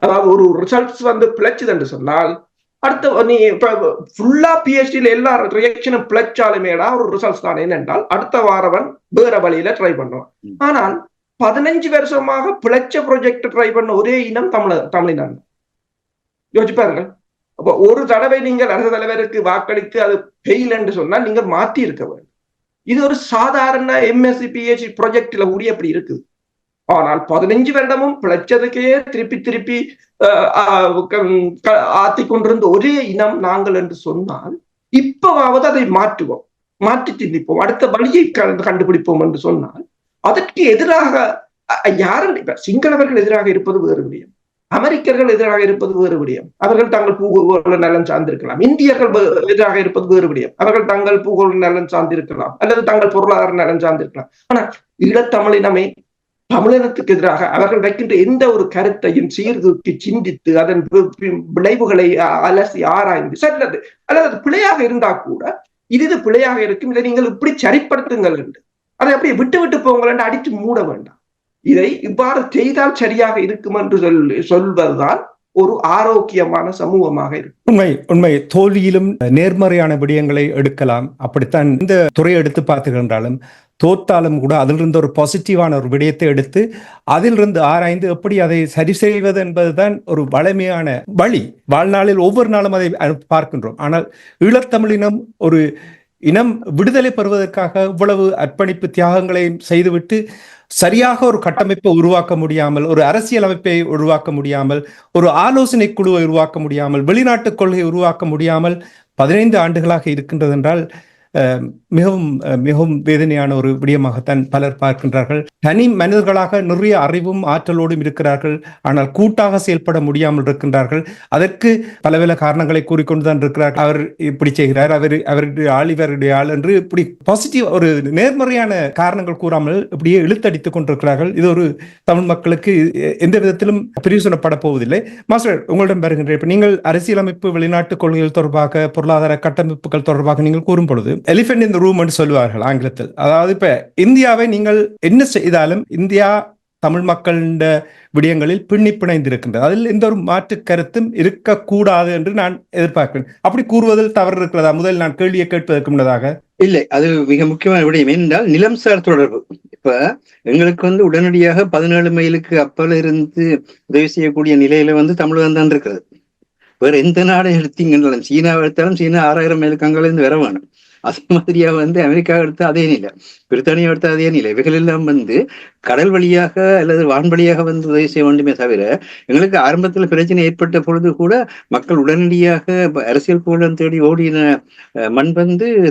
அதாவது ஒரு ரிசல்ட்ஸ் வந்து பிழைச்சது என்று சொன்னால் அடுத்த நீ ஃபுல்லா பிஹெச்டியில எல்லா ரியாக்ஷனும் பிழைச்சாலுமேடா ஒரு ரிசல்ட்ஸ் தான். என்னென்றால் அடுத்த வாரவன் வேற வழியில ட்ரை பண்ணுவான். ஆனால் 15 வருஷமாக பிழைச்ச ப்ராஜெக்ட் ட்ரை பண்ண ஒரே இனம் தமிழினம். யோசிச்சு பாருங்க. அப்ப ஒரு தடவை நீங்கள் அரசு தலைவருக்கு வாக்களித்து அது ஃபெயில் என்று சொன்னால் நீங்கள் மாற்றி இருக்க வேண்டும். இது ஒரு சாதாரண எம்எஸ்சி பிஹெச்டி ப்ராஜெக்ட்ல கூட அப்படி இருக்குது. ஆனால் 15 வருடமும் பிழைச்சதுக்கே திருப்பி ஆத்தி கொண்டிருந்த ஒரே இனம் நாங்கள் என்று சொன்னால் இப்பவாவது அதை மாற்றுவோம், மாற்றி சிந்திப்போம், அடுத்த வழியை கண்டுபிடிப்போம் என்று சொன்னால் அதற்கு எதிராக யாரும் சிங்களவர்கள் எதிராக இருப்பது வேறு விடயம், அமெரிக்கர்கள் எதிராக இருப்பது வேறு விடயம். அவர்கள் தங்கள் பூகோள நலன் சார்ந்திருக்கலாம். இந்தியர்கள் எதிராக இருப்பது வேறு விடயம். அவர்கள் தங்கள் பூகோள நலன் சார்ந்திருக்கலாம் அல்லது தங்கள் பொருளாதார நலன் சார்ந்திருக்கலாம். ஆனால் ஈழத்தமிழினமே தமிழினத்துக்கு எதிராக அவர்கள் வைக்கின்ற எந்த ஒரு கருத்தையும் சீர்தூக்கி சிந்தித்து அதன் விளைவுகளை அலசி ஆராய்ந்து சற்றது அல்லது பிழையாக இருந்தா கூட இது பிழையாக இருக்கும், இதை நீங்கள் இப்படி சரிப்படுத்துங்கள் என்று அதை அப்படியே விட்டு போங்கள் என்று அடித்து மூட வேண்டாம். இதை இவ்வாறு செய்தால் சரியாக இருக்கும் என்று சொல்வதுதான் ஒரு ஆரோக்கியமான சமூகமாக இருக்கும். உண்மை. தோல்வியிலும் நேர்மறையான விடயங்களை எடுக்கலாம். அப்படித்தான் இந்த துறையை எடுத்து பார்த்துக்கின்றாலும் தோற்றாலும் கூட அதிலிருந்து ஒரு பாசிட்டிவான ஒரு விடயத்தை எடுத்து அதிலிருந்து ஆராய்ந்து எப்படி அதை சரி செய்வது என்பதுதான் ஒரு வளமையான வழி. வாழ்நாளில் ஒவ்வொரு நாளும் அதை பார்க்கின்றோம். ஆனால் ஈழத்தமிழினம் ஒரு இனம் விடுதலை பெறுவதற்காக இவ்வளவு அர்ப்பணிப்பு தியாகங்களையும் செய்துவிட்டு சரியாக ஒரு கட்டமைப்பை உருவாக்க முடியாமல், ஒரு அரசியல் அமைப்பை உருவாக்க முடியாமல், ஒரு ஆலோசனை குழுவை உருவாக்க முடியாமல், வெளிநாட்டு கொள்கையை உருவாக்க முடியாமல் 15 ஆண்டுகளாக இருக்கின்றது என்றால் மிகவும் மிகவும் வேதனையான ஒரு விடயமாகத்தான் பலர் பார்க்கின்றார்கள். தனி மனிதர்களாக நிறைய அறிவும் ஆற்றலோடும் இருக்கிறார்கள். ஆனால் கூட்டாக செயல்பட முடியாமல் இருக்கின்றார்கள். அதற்கு பலவித காரணங்களை கூறிக்கொண்டுதான் இருக்கிறார்கள். அவர் இப்படி செய்கிறார், அவருடைய ஆள் இவருடைய ஆள் என்று இப்படி பாசிட்டிவ் ஒரு நேர்மறையான காரணங்கள் கூறாமல் இப்படியே இழுத்தடித்துக் கொண்டிருக்கிறார்கள். இது ஒரு தமிழ் மக்களுக்கு எந்த விதத்திலும் பிரயோசனப்பட போவதில்லை. மாஸ்டர், உங்களிடம் வருகின்ற இப்ப நீங்கள் அரசியலமைப்பு, வெளிநாட்டு கொள்கைகள் தொடர்பாக, பொருளாதார கட்டமைப்புகள் தொடர்பாக நீங்கள் கூறும் பொழுது எலிபென்ட் இன் தி ரூம் என்று சொல்லுவார்கள் ஆங்கிலத்தில். அதாவது இப்ப இந்தியாவை நீங்கள் என்ன செய்தாலும் இந்தியா தமிழ் மக்களின் விடயங்களில் பிணைந்திருக்கின்றது. அதில் எந்த ஒரு மாற்று கருத்தும் இருக்கக்கூடாது என்று நான் எதிர்பார்க்கிறேன். அப்படி கூறுவதில் தவறு இருக்கிறதா? முதல் நான் கேள்வியை கேட்பதற்கு முன்னதாக இல்லை, அது மிக முக்கியமான விடயம். என்றால் நிலம்சார் தொடர்பு. இப்ப எங்களுக்கு உடனடியாக 17 மைலுக்கு அப்பால இருந்து உதவி செய்யக்கூடிய நிலையில தமிழகம் தான் இருக்கிறது. வேற எந்த நாடை எடுத்தீங்கன்னாலும், சீனா எடுத்தாலும் சீனா 6000 மைலுக்கு அங்கிருந்து வர வேணும். அது மாதிரியா அமெரிக்கா எடுத்தா அதே நிலை, பிரித்தானியா எடுத்தா அதே நிலை. இவைகள் எல்லாம் கடல் வழியாக அல்லது வான்வழியாக உதவி செய்ய வேண்டுமே தவிர, எங்களுக்கு ஆரம்பத்தில் பிரச்சனை ஏற்பட்ட பொழுது கூட மக்கள் உடனடியாக அரசியல் போலம் தேடி ஓடின மண்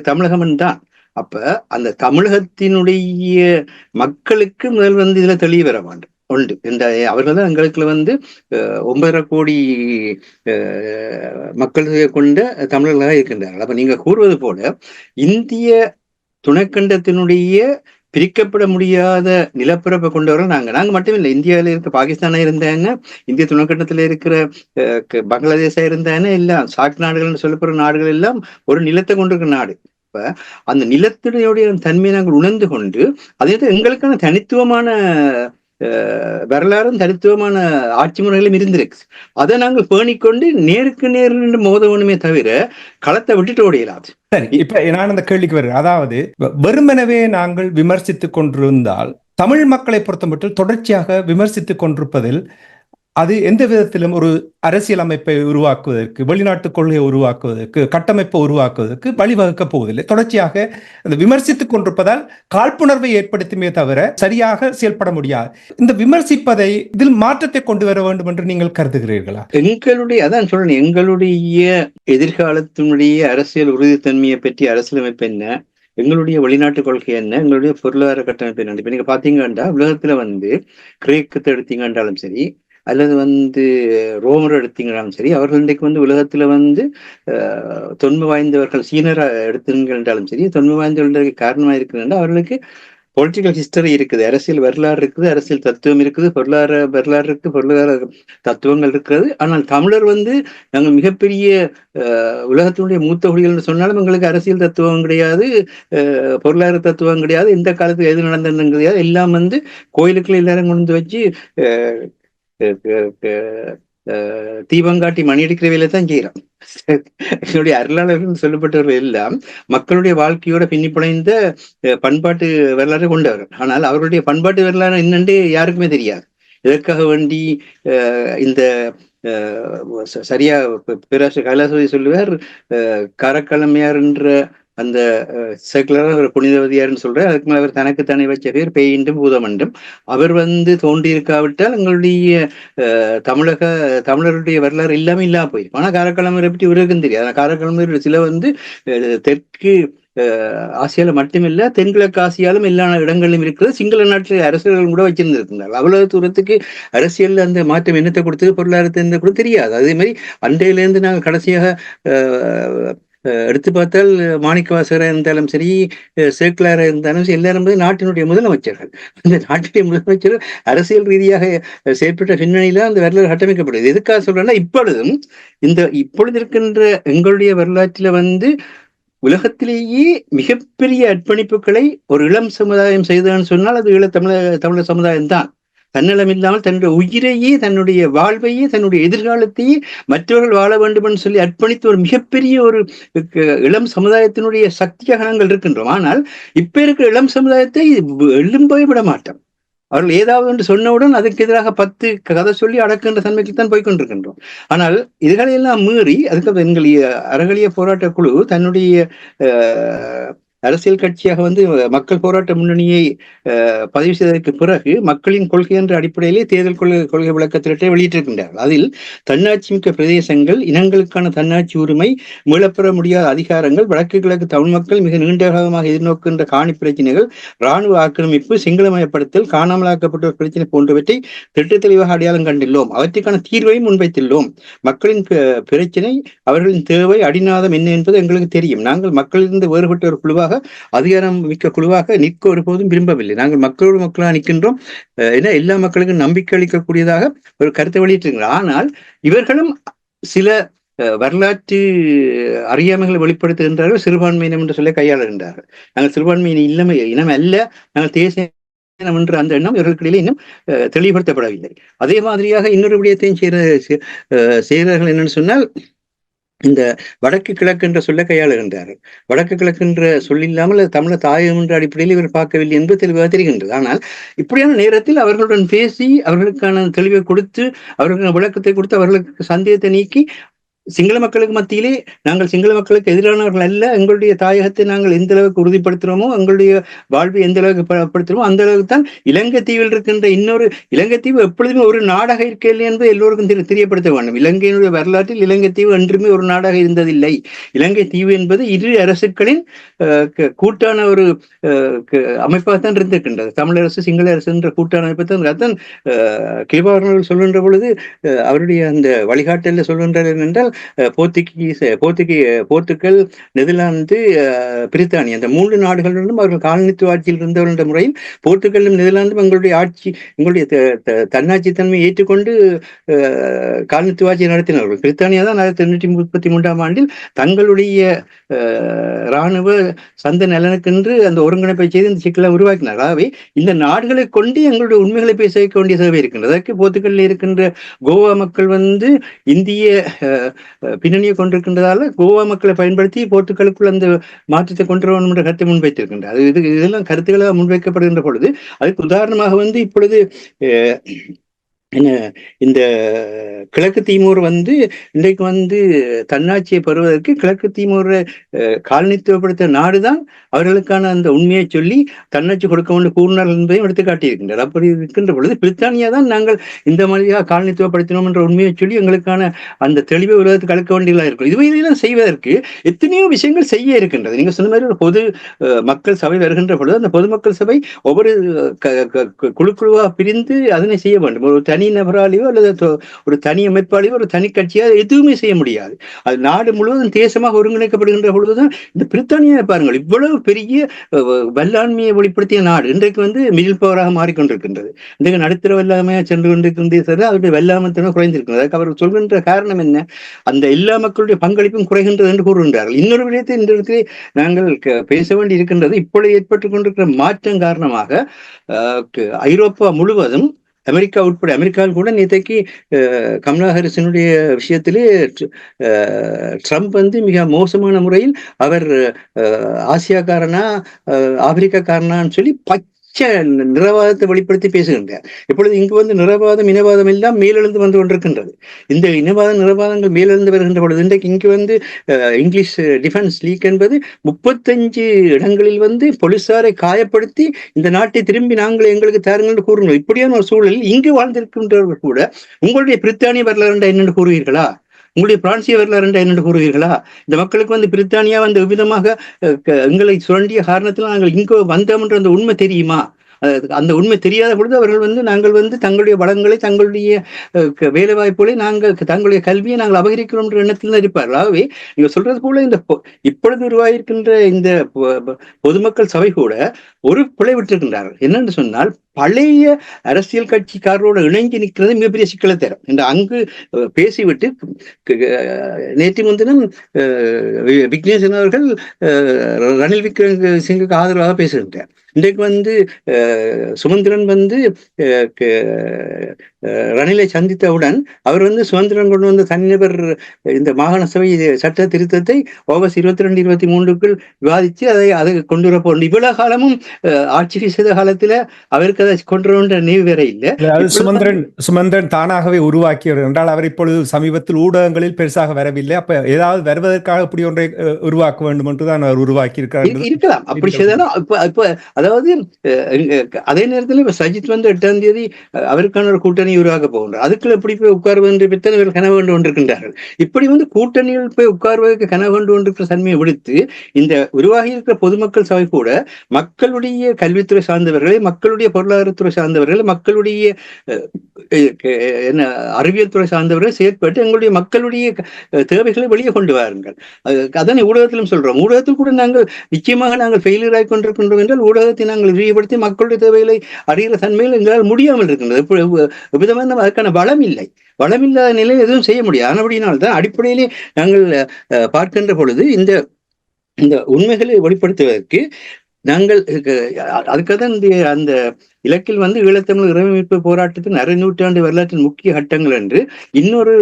தமிழக மண் தான். அப்ப அந்த தமிழகத்தினுடைய மக்களுக்கு முதல் இதுல தெளிவு வர வேண்டும் உண்டு. இந்த அவர்கள் தான் எங்களுக்கு 9.5 கோடி மக்கள் கொண்ட தமிழர்களாக இருக்கின்றார்கள். அப்ப நீங்க கூறுவது போல இந்திய துணைக்கண்டத்தினுடைய பிரிக்கப்பட முடியாத நிலப்பரப்பை கொண்டவர்கள் நாங்க மட்டுமில்லை. இந்தியாவில இருக்க பாகிஸ்தானா இருந்தாங்க, இந்திய துணைக்கண்டத்துல இருக்கிற பங்களாதேஷா இருந்தாங்க, எல்லாம் சாக் நாடுகள்னு சொல்லப்படுற நாடுகள் எல்லாம் ஒரு நிலத்தை கொண்டிருக்கிற நாடு. இப்ப அந்த நிலத்தினுடைய தன்மையை நாங்கள் உணர்ந்து கொண்டு அதே எங்களுக்கான தனித்துவமான வரலாறும் தனித்துவமான ஆட்சி முறைகளும் இருந்திருக்கு. அதை நாங்கள் பேணிக்கொண்டு நேருக்கு நேர் மோத வேணுமே தவிர களத்தை விட்டுட்டு ஓடியலாது. சரி, இப்ப நான் அந்த கேள்விக்கு வருகிறேன். அதாவது வெறுமனவே நாங்கள் விமர்சித்துக் கொண்டிருந்தால் தமிழ் மக்களை பொறுத்தமட்டில் தொடர்ச்சியாக விமர்சித்துக் கொண்டிருப்பதில் அது எந்த விதத்திலும் ஒரு அரசியல் அமைப்பை உருவாக்குவதற்கு, வெளிநாட்டு கொள்கையை உருவாக்குவதற்கு, கட்டமைப்பை உருவாக்குவதற்கு வழிவகுக்கப் போவதில்லை. தொடர்ச்சியாக அந்த விமர்சித்துக் கொண்டிருப்பதால் காழ்ப்புணர்வை ஏற்படுத்துமே தவிர சரியாக செயல்பட முடியாது. இந்த விமர்சிப்பதை இதில் மாற்றத்தை கொண்டு வர வேண்டும் என்று நீங்கள் கருதுகிறீர்களா? அதான் சொல்றேன், எங்களுடைய எதிர்காலத்தினுடைய அரசியல் உறுதித்தன்மையை பற்றி அரசியலமைப்பு என்ன, எங்களுடைய வெளிநாட்டு கொள்கை என்ன, எங்களுடைய பொருளாதார கட்டமைப்பு என்ன. இப்ப நீங்க பாத்தீங்கன்னா உலகத்துல கிரேக்கத்தை எடுத்தீங்கன்றாலும் சரி, அல்லது ரோமர் எடுத்தீங்கன்னாலும் சரி, அவர்கள் இன்றைக்கு உலகத்துல தொன்மை வாய்ந்தவர்கள், சீனரா எடுத்தீங்க என்றாலும் சரி, தொன்மை வாய்ந்தவர்களுக்கு காரணமா இருக்குதுன்னா அவர்களுக்கு பொலிட்டிக்கல் ஹிஸ்டரி இருக்குது, அரசியல் வரலாறு இருக்குது, அரசியல் தத்துவம் இருக்குது, பொருளாதார வரலாறு இருக்கு, பொருளாதார தத்துவங்கள் இருக்கிறது. ஆனால் தமிழர் நாங்கள் மிகப்பெரிய உலகத்தினுடைய மூத்த குடிகள் சொன்னாலும் எங்களுக்கு அரசியல் தத்துவம் கிடையாது, பொருளாதார தத்துவம் கிடையாது, எந்த காலத்துல எது நடந்ததுன்னு கிடையாது. எல்லாம் கோயிலுக்குள்ள எல்லாரும் கொண்டு வச்சு தீபங்காட்டி மணி அடிக்கிற வேலை தான் செய்யறோம். என்னுடைய அருளாளர்கள் சொல்லப்பட்டவர்கள் எல்லாம் மக்களுடைய வாழ்க்கையோட பின்னி பிணைந்த பண்பாட்டு வரலாறு கொண்டவர்கள். ஆனால் அவர்களுடைய பண்பாட்டு வரலாறு என்னென்று யாருக்குமே தெரியாது. இதற்காக வேண்டி இந்த சரியா பேராசிரியர் கைலாசபதி சொல்லுவார், காரக்கிழமையார் என்ற அந்த செக்குலராக ஒரு புனிதவதியார்னு சொல்றாரு. அதுக்கு மேலே அவர் தனக்கு தானே வச்ச பேர் பேயிண்டும் பூதமண்டும். அவர் தோன்றியிருக்காவிட்டால் எங்களுடைய தமிழருடைய வரலாறு எல்லாமே இல்லாம போயிருக்கும். ஆனா காரக்கிழமை பற்றி இவருக்கும் தெரியாது. ஆனா காரக்கிழமை சில தெற்கு ஆசியால மட்டுமில்ல, தென்கிழக்கு ஆசியாலும் எல்லா இடங்களிலும் இருக்கிறது. சிங்கள நாட்டில் அரசியல்கள் கூட வச்சிருந்திருக்கிறார்கள். அவ்வளவு தூரத்துக்கு அரசியல் அந்த மாற்றம் என்னத்தை கொடுத்தது, பொருளாதாரத்தை கூட தெரியாது. அதே மாதிரி அண்டையிலேருந்து நாங்கள் கடைசியாக எடுத்து பார்த்தால் மாணிக்கவாசகராக இருந்தாலும் சரி, சேக்கிலாராக இருந்தாலும் சரி, எல்லாரும் நாட்டினுடைய முதலமைச்சர்கள். அந்த நாட்டினுடைய முதலமைச்சர் அரசியல் ரீதியாக செயற்பட்ட பின்னணியில அந்த வரலாறு கட்டமைக்கப்படுது. எதுக்காக சொல்றேன்னா, இப்பொழுது இருக்கின்ற எங்களுடைய வரலாற்றில உலகத்திலேயே மிகப்பெரிய அர்ப்பணிப்புகளை ஒரு இளம் சமுதாயம் செய்ததுன்னு சொன்னால் அது தமிழர் சமுதாயம் தான். தன்னலம் இல்லாமல் தன்னுடைய உயிரையே, தன்னுடைய வாழ்வையே, தன்னுடைய எதிர்காலத்தையே மற்றவர்கள் வாழ வேண்டும் என்று சொல்லி அர்ப்பணித்த ஒரு மிகப்பெரிய ஒரு இளம் சமுதாயத்தினுடைய சக்தியாக நாங்கள் இருக்கின்றோம். ஆனால் இப்ப இருக்கிற இளம் சமுதாயத்தை எழும்பவே விட மாட்டோம். அவர்கள் ஏதாவது ஒன்று சொன்னவுடன் அதுக்கு எதிராக 10 கதை சொல்லி அடக்கின்ற தன்மைக்கு தான் போய்கொண்டிருக்கின்றோம். ஆனால் இதுகளையெல்லாம் மீறி அதுக்கு எங்களுடைய அறகலிய போராட்ட குழு தன்னுடைய அரசியல் கட்சியாக மக்கள் போராட்ட முன்னணியை பதிவு செய்ததற்கு பிறகு மக்களின் கொள்கை என்ற அடிப்படையிலே தேர்தல் கொள்கை விளக்கத்திலே வெளியிட்டிருக்கின்றார்கள். அதில் தன்னாட்சி மிக்க பிரதேசங்கள், இனங்களுக்கான தன்னாட்சி உரிமை, மீளப்பெற முடியாத அதிகாரங்கள், வடக்கு கிழக்கு தமிழ் மக்கள் மிக நீண்ட காலமாக எதிர்நோக்கின்ற காணி பிரச்சனைகள், இராணுவ ஆக்கிரமிப்பு, சிங்களமயப்படுத்தல், காணாமலாக்கப்பட்டோர் பிரச்சனை போன்றவற்றை திட்ட தெளிவாக அடையாளம் கண்டுள்ளோம். அவற்றுக்கான தீர்வையும் முன்வைத்துள்ளோம். மக்களின் பிரச்சனை, அவர்களின் தேவை, அடிநாதம் என்ன என்பது எங்களுக்கு தெரியும். நாங்கள் மக்களிலிருந்து வேறுபட்ட ஒரு குழுவாக, அதிகாரம் மிக்க குழுவாக நிற்க ஒருபோதும் விரும்பவில்லை. நாங்கள் மக்களோடு மக்களாக நிற்கின்றோம். ஏன்னா எல்லா மக்களுக்கும் நம்பிக்கை அளிக்கக்கூடியதாக ஒரு கருத்தை வெளியிட்டிருக்கிறார். ஆனால் இவர்களும் சில வரலாற்று அறியாமைகளை வெளிப்படுத்துகின்றார்கள். சிறுபான்மையினம் என்று சொல்ல கையாளுகின்றார்கள். நாங்கள் சிறுபான்மையின் இனம் அல்ல, நாங்கள் தேசிய என்ற அந்த எண்ணம் இவர்களுக்கிடையிலே இன்னும் தெளிவுபடுத்தப்படவில்லை. அதே மாதிரியாக இன்னொரு விடயத்தையும் செய்கிறார்கள் என்னன்னு சொன்னால், இந்த வடக்கு கிழக்கு என்ற சொல்ல கையாளுகின்றார்கள். வடக்கு கிழக்கு என்ற சொல்லில்லாமல் தமிழர் தாயம் என்ற அடிப்படையில் இவர் பார்க்கவில்லை என்பது தெளிவாக தெரிகின்றது. ஆனால் இப்படியான நேரத்தில் அவர்களுடன் பேசி, அவர்களுக்கான தெளிவை கொடுத்து, அவர்களுக்கான விளக்கத்தை கொடுத்து, அவர்களுக்கு சந்தேகத்தை நீக்கி, சிங்கள மக்களுக்கு மத்தியிலே நாங்கள் சிங்கள மக்களுக்கு எதிரானவர்கள் அல்ல, எங்களுடைய தாயகத்தை நாங்கள் எந்த அளவுக்கு உறுதிப்படுத்துகிறோமோ, எங்களுடைய வாழ்வை எந்த அளவுக்கு பலப்படுத்துகிறோமோ அந்த அளவுக்கு தான் இலங்கை தீவில் இருக்கின்ற இலங்கை தீவு எப்பொழுதுமே ஒரு நாடாக இருக்கவில்லை என்பது எல்லோருக்கும் தெரியப்படுத்த வேண்டும். இலங்கையினுடைய வரலாற்றில் இலங்கை தீவு என்றுமே ஒரு நாடாக இருந்ததில்லை. இலங்கை தீவு என்பது இரு அரசுகளின் கூட்டான ஒரு அமைப்பாகத்தான் இருந்திருக்கின்றது. தமிழரசு, சிங்கள அரசு என்ற கூட்டான அமைப்பு தான். அதான் கிருபாகரன் சொல்கின்ற பொழுது அவருடைய அந்த வழிகாட்டல சொல்கின்றார் என்றால், போர்த்துகல், நெதர்லாந்து, பிரித்தானியா இந்த 3 நாடுகளிலும் அவர்கள் காலனித்துவ ஆட்சியில் இருந்தவர்கள் என்ற முறையில் போர்த்துகலும் நெதர்லாந்தும் எங்களுடைய தன்னாட்சி தன்மையை ஏற்றுக்கொண்டு காலனித்துவ ஆட்சியை நடத்தினார்கள். பிரித்தானியா தான் 1833 ஆண்டில் தங்களுடைய இராணுவ சந்த நலனுக்கென்று அந்த ஒருங்கிணைப்பை செய்து இந்த சிக்கலை உருவாக்கினார். ஆகவே இந்த நாடுகளை கொண்டு எங்களுடைய உண்மைகளை பேச வைக்க வேண்டிய தேவை இருக்கின்றது. அதற்கு போர்த்துகலில் இருக்கின்ற கோவா மக்கள் இந்திய பின்னணியை கொண்டிருக்கின்றதால கோவா மக்களை பயன்படுத்தி போர்த்துகலுக்குள் அந்த மாற்றத்தை கொண்டு வரணும் என்ற கருத்தை முன்வைத்திருக்கின்றார். இதெல்லாம் கருத்துக்களாக முன்வைக்கப்படுகின்ற பொழுது அதுக்கு உதாரணமாக இப்பொழுது என்ன இந்த கிழக்கு தீமோர் வந்து இன்றைக்கு வந்து தன்னாட்சியை பெறுவதற்கு கிழக்கு தீமோரை காலனித்துவப்படுத்த நாடுதான் அவர்களுக்கான அந்த உண்மையை சொல்லி தன்னாட்சி கொடுக்க வேண்டும் கூறினார் என்பதையும் எடுத்து காட்டியிருக்கின்றார். அப்படி இருக்கின்ற பொழுது பிரித்தானியா தான் நாங்கள் இந்த மாதிரியாக காலனித்துவப்படுத்தினோம் என்ற உண்மையை சொல்லி எங்களுக்கான அந்த தெளிவை உலகத்துக்கு அளிக்க வேண்டியதாக இருக்கும். இதுவெல்லாம் செய்வதற்கு எத்தனையோ விஷயங்கள் செய்ய இருக்கின்றது. நீங்க சொன்ன மாதிரி ஒரு பொது மக்கள் சபை வருகின்ற பொழுது அந்த பொதுமக்கள் சபை ஒவ்வொரு குழு குழுவா பிரிந்து அதனை செய்ய வேண்டும். ஒரு தனி நபராலேயோ அல்லது ஒரு தனி அமைப்பாலேயோ ஒரு தனி கட்சியோ எதுவுமே செய்ய முடியாது. அது நாடு முழுவதும் தேசமாக ஒருங்கிணைக்கப்படுகின்ற பொழுதுதான் இந்த பிரித்தானியா பாருங்கள் இவ்வளவு பெரிய வல்லாண்மையை வெளிப்படுத்திய நாடு இன்றைக்கு வந்து மிடில் பவராக மாறிக்கொண்டிருக்கின்றது. இன்றைக்கு நடுத்தர வல்லாமையாக சென்று கொண்டிருக்கின்றது. அவருடைய வல்லாமத்தனம் குறைந்திருக்கிறது. அதுக்கு அவர் சொல்கின்ற காரணம் என்ன? அந்த எல்லா மக்களுடைய பங்களிப்பும் குறைகின்றது என்று கூறுகின்றார்கள். இன்னொரு விடயத்தை இந்த இடத்திலே நாங்கள் பேச வேண்டி இருக்கின்றது. இப்பொழுது ஏற்பட்டுக் கொண்டிருக்கிற மாற்றம் காரணமாக ஐரோப்பா முழுவதும் அமெரிக்கா உட்பட அமெரிக்காவில் கூட நேற்றைக்கு கமலா ஹாரிஸினுடைய விஷயத்திலே ட்ரம்ப் வந்து மிக மோசமான முறையில் அவர் ஆசியாக்காரனா ஆப்பிரிக்காக்காரனான்னு சொல்லி நிறவாதத்தை வெளிப்படுத்தி பேசுகின்றார். இப்பொழுது இங்கு வந்து நிறவாதம் இனவாதம் எல்லாம் மேலெழுந்து வந்து கொண்டிருக்கின்றது. இந்த இனவாத நிறவாதங்கள் மேலெழுந்து வருகின்ற பொழுது இன்றைக்கு இங்கு வந்து இங்கிலீஷ் டிஃபென்ஸ் லீக் என்பது 35 இடங்களில் வந்து போலீசாரை காயப்படுத்தி இந்த நாட்டை திரும்பி நாங்கள் எங்களுக்கு தாருங்கள் கூறுங்கள். இப்படியான ஒரு சூழலில் இங்கு வாழ்ந்திருக்கின்றவர்கள் கூட உங்களுடைய பிரித்தானிய வரலாறு என்னென்று கூறுவீர்களா? உங்களுடைய பிரான்சிய வரலாறு என்னென்று கூறுவீர்களா? இந்த மக்களுக்கு வந்து பிரித்தானியா வந்து விதமாக எங்களை சுரண்டிய காரணத்தில் நாங்கள் இங்கு வந்தோம் என்ற அந்த உண்மை தெரியுமா? அந்த உண்மை தெரியாத பொழுது அவர்கள் வந்து நாங்கள் வந்து தங்களுடைய வளங்களை தங்களுடைய வேலை வாய்ப்புகளை நாங்கள் தங்களுடைய கல்வியை நாங்கள் அபகரிக்கிறோம் என்ற எண்ணத்தில் தான் இருப்பார்கள். ஆகவே நீங்க சொல்றது போல இந்த இப்பொழுது உருவாகியிருக்கின்ற இந்த பொதுமக்கள் சபை கூட ஒரு பிழை விட்டிருக்கின்றார்கள். என்னென்று சொன்னால் பழைய அரசியல் கட்சிக்காரரோடு இணைஞ்சு நிற்கிறது மிகப்பெரிய சிக்கலை தரும் என்று அங்கு பேசிவிட்டு நேற்று முன்தினம் விக்னேஸ்வரன் அவர்கள் ரணில் விக்ரமசிங்குக்கு ஆதரவாக பேசுகின்றார். இன்றைக்கு வந்து சுமந்திரன் வந்து ரணிலை சந்தித்தவுடன் அவர் வந்து சுமந்திரன் கொண்டு வந்த தனிநபர் இந்த மாகாண சபை சட்ட திருத்தத்தை ஆகஸ்ட் 22, 23க்குள் விவாதித்து அதை கொண்டு வர போகணும். இவ்வளவு காலமும் ஆட்சி செய்த காலத்துல அவருக்கு அதை கொண்டு வர நினைவு வேற இல்லை. சுமந்திரன் தானாகவே உருவாக்கியவர் என்றால் அவர் இப்பொழுது சமீபத்தில் ஊடகங்களில் பெருசாக வரவில்லை. அப்ப ஏதாவது வருவதற்காக இப்படி ஒன்றை உருவாக்க வேண்டும் என்றுதான் அவர் உருவாக்கி இருக்கலாம். அப்படி செய்தாலும் இப்ப அதாவது அதே நேரத்தில் இப்ப சஜித் வந்து 8ஆம் தேதி அவருக்கான ஒரு கூட்டணி உருவாக்க போகின்றார். அதுக்குள்ள எப்படி போய் உட்கார்வது என்று கனவு கொண்டு கொண்டிருக்கின்றார்கள். இப்படி வந்து கூட்டணியில் போய் உட்கார்வதற்கு கனவு கொண்டு கொண்டிருக்கிற தன்மையை விடுத்து இந்த உருவாகி இருக்கிற பொதுமக்கள் சபை கூட மக்களுடைய கல்வித்துறை சார்ந்தவர்களை, மக்களுடைய பொருளாதாரத்துறை சார்ந்தவர்கள், மக்களுடைய அறிவியல் துறை சார்ந்தவர்கள் செயற்பட்டு எங்களுடைய மக்களுடைய தேவைகளை வெளியே கொண்டு வாருங்கள். அதனை ஊடகத்திலும் சொல்றோம். ஊடகத்தில் கூட நாங்கள் நிச்சயமாக நாங்கள் ஃபெயிலியர் ஆகி கொண்டிருக்கின்றோம் என்றால் ஊடகத்தை நாங்கள் விரிவுபடுத்தி மக்களுடைய தேவைகளை அறிகிற தன்மையில் எங்களால் முடியாமல் இருக்கின்றது. விதமான அதற்கான வளம் இல்லை. வளம் இல்லாத நிலையில் எதுவும் செய்ய முடியாது. ஆனபடியினால்தான் அடிப்படையிலே நாங்கள் பார்க்கின்ற பொழுது இந்த உண்மைகளை வெளிப்படுத்துவதற்கு நாங்கள் அதுக்காக தான் அந்த இலக்கில் வந்து ஈழத்தமிழ் இறைமைப்பு போராட்டத்தின் அரை நூற்றாண்டு வரலாற்றின் முக்கிய கட்டங்கள் என்று இன்னொரு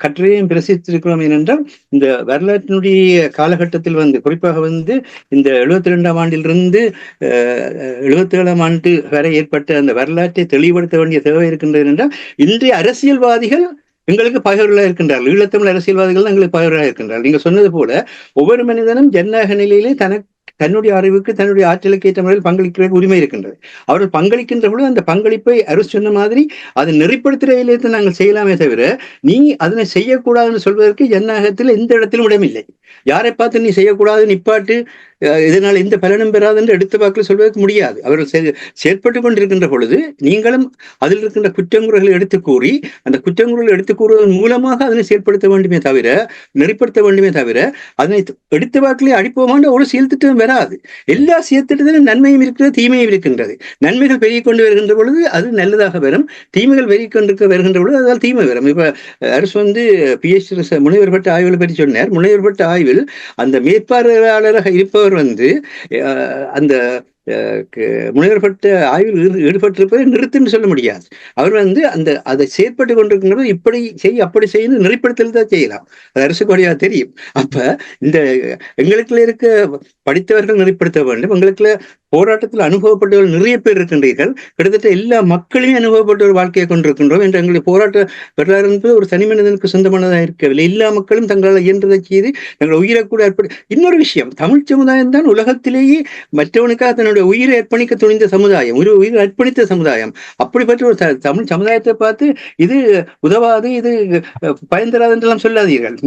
கட்டுரையும் பிரசித்திருக்கிறோம். ஏனென்றால் இந்த வரலாற்றினுடைய காலகட்டத்தில் வந்து குறிப்பாக வந்து இந்த 72ஆம் ஆண்டிலிருந்து 77ஆம் ஆண்டு வரை ஏற்பட்ட அந்த வரலாற்றை தெளிவுபடுத்த வேண்டிய தேவை இருக்கின்றது. என்றால் இன்றைய அரசியல்வாதிகள் எங்களுக்கு பகைவர்களாக இருக்கின்றார்கள். ஈழத்தமிழ் அரசியல்வாதிகள் எங்களுக்கு பகைவர்களாக இருக்கின்றார்கள். நீங்க சொன்னது போல ஒவ்வொரு மனிதனும் ஜனநாயக நிலையிலே தன்னுடைய அறிவுக்கு தன்னுடைய ஆற்றலுக்கு ஏற்ற முறையில் பங்களிக்க உரிமை இருக்கின்றது. அவர்கள் பங்களிக்கின்ற பொழுது அந்த பங்களிப்பை அரசு சொன்ன மாதிரி அதை நெறிப்படுத்துறையிலே நாங்கள் செய்யலாமே தவிர நீ அதனை செய்யக்கூடாதுன்னு சொல்வதற்கு ஜனநாயகத்தில் எந்த இடத்திலும் இடமில்லை. யாரை பார்த்து நீ செய்யக்கூடாது நிப்பாட்டு இதனால் எந்த பலனும் பெறாது என்று எடுத்த வாக்கில் சொல்வதற்கு முடியாது. அவர்கள் செயற்பட்டுக் கொண்டிருக்கின்ற பொழுது நீங்களும் அதில் இருக்கின்ற குற்றங்குறைகளை எடுத்து கூறி அந்த குற்றங்குறைகளை எடுத்து கூறுவதன் மூலமாக அதனை செயல்படுத்த வேண்டுமே தவிர நெறிப்படுத்த வேண்டுமே தவிர அதனை எடுத்த வாக்கிலே அடிப்போமான ஒரு செயல்திட்டம் வராது. எல்லா செயல்திட்டத்திலும் நன்மையும் இருக்கிறது, தீமையும் இருக்கின்றது. நன்மைகள் பெருகிக் கொண்டு வருகின்ற பொழுது அது நல்லதாக வரும், தீமைகள் பெருகிக் கொண்டு வருகின்ற பொழுது அதனால் தீமை வரும். இப்ப அரசு வந்து PhD முனைவர் பட்ட ஆய்வுகளை பற்றி சொன்னார். முனைவர் பட்ட ஆய்வில் அந்த மேற்பார்வையாளராக இருப்பவர் வந்து அந்த முனைவர்பட்ட ஆய்வில் ஈடுபட்டிருப்பதை நிறுத்துன்னு சொல்ல முடியாது. அவர் வந்து அதை செயற்பட்டு கொண்டிருக்கின்றது இப்படி செய்ய அப்படி செய்யணும் நெறிப்படுத்தல் தான் செய்யலாம். அது அரசுக்கு வழியாக தெரியும். அப்ப இந்த எங்களுக்குள்ள இருக்க படித்தவர்கள் நெறிப்படுத்த வேண்டும். எங்களுக்கு போராட்டத்தில் அனுபவப்பட்டவர்கள் நிறைய பேர் இருக்கின்றீர்கள். கிட்டத்தட்ட எல்லா மக்களையும் அனுபவப்பட்ட ஒரு வாழ்க்கையை கொண்டிருக்கின்றோம் என்று எங்களுடைய போராட்ட வரலாறு என்பது ஒரு தனி மனிதனுக்கு சொந்தமானதாக இருக்கவில்லை. எல்லா மக்களும் தங்களால் இயன்றதை செய்து தங்கள் உயிரை கூட இன்னொரு விஷயம், தமிழ் சமுதாயம் தான் உலகத்திலேயே மற்றவனுக்காக தன்னுடைய உயிரை அர்ப்பணிக்க துணிந்த சமுதாயம், ஒரு உயிரை அர்ப்பணித்த சமுதாயம். அப்படிப்பட்ட ஒரு தமிழ் சமுதாயத்தை பார்த்து இது உதவாது, இது பயன்தராது என்றெல்லாம் சொல்லாதீர்கள்.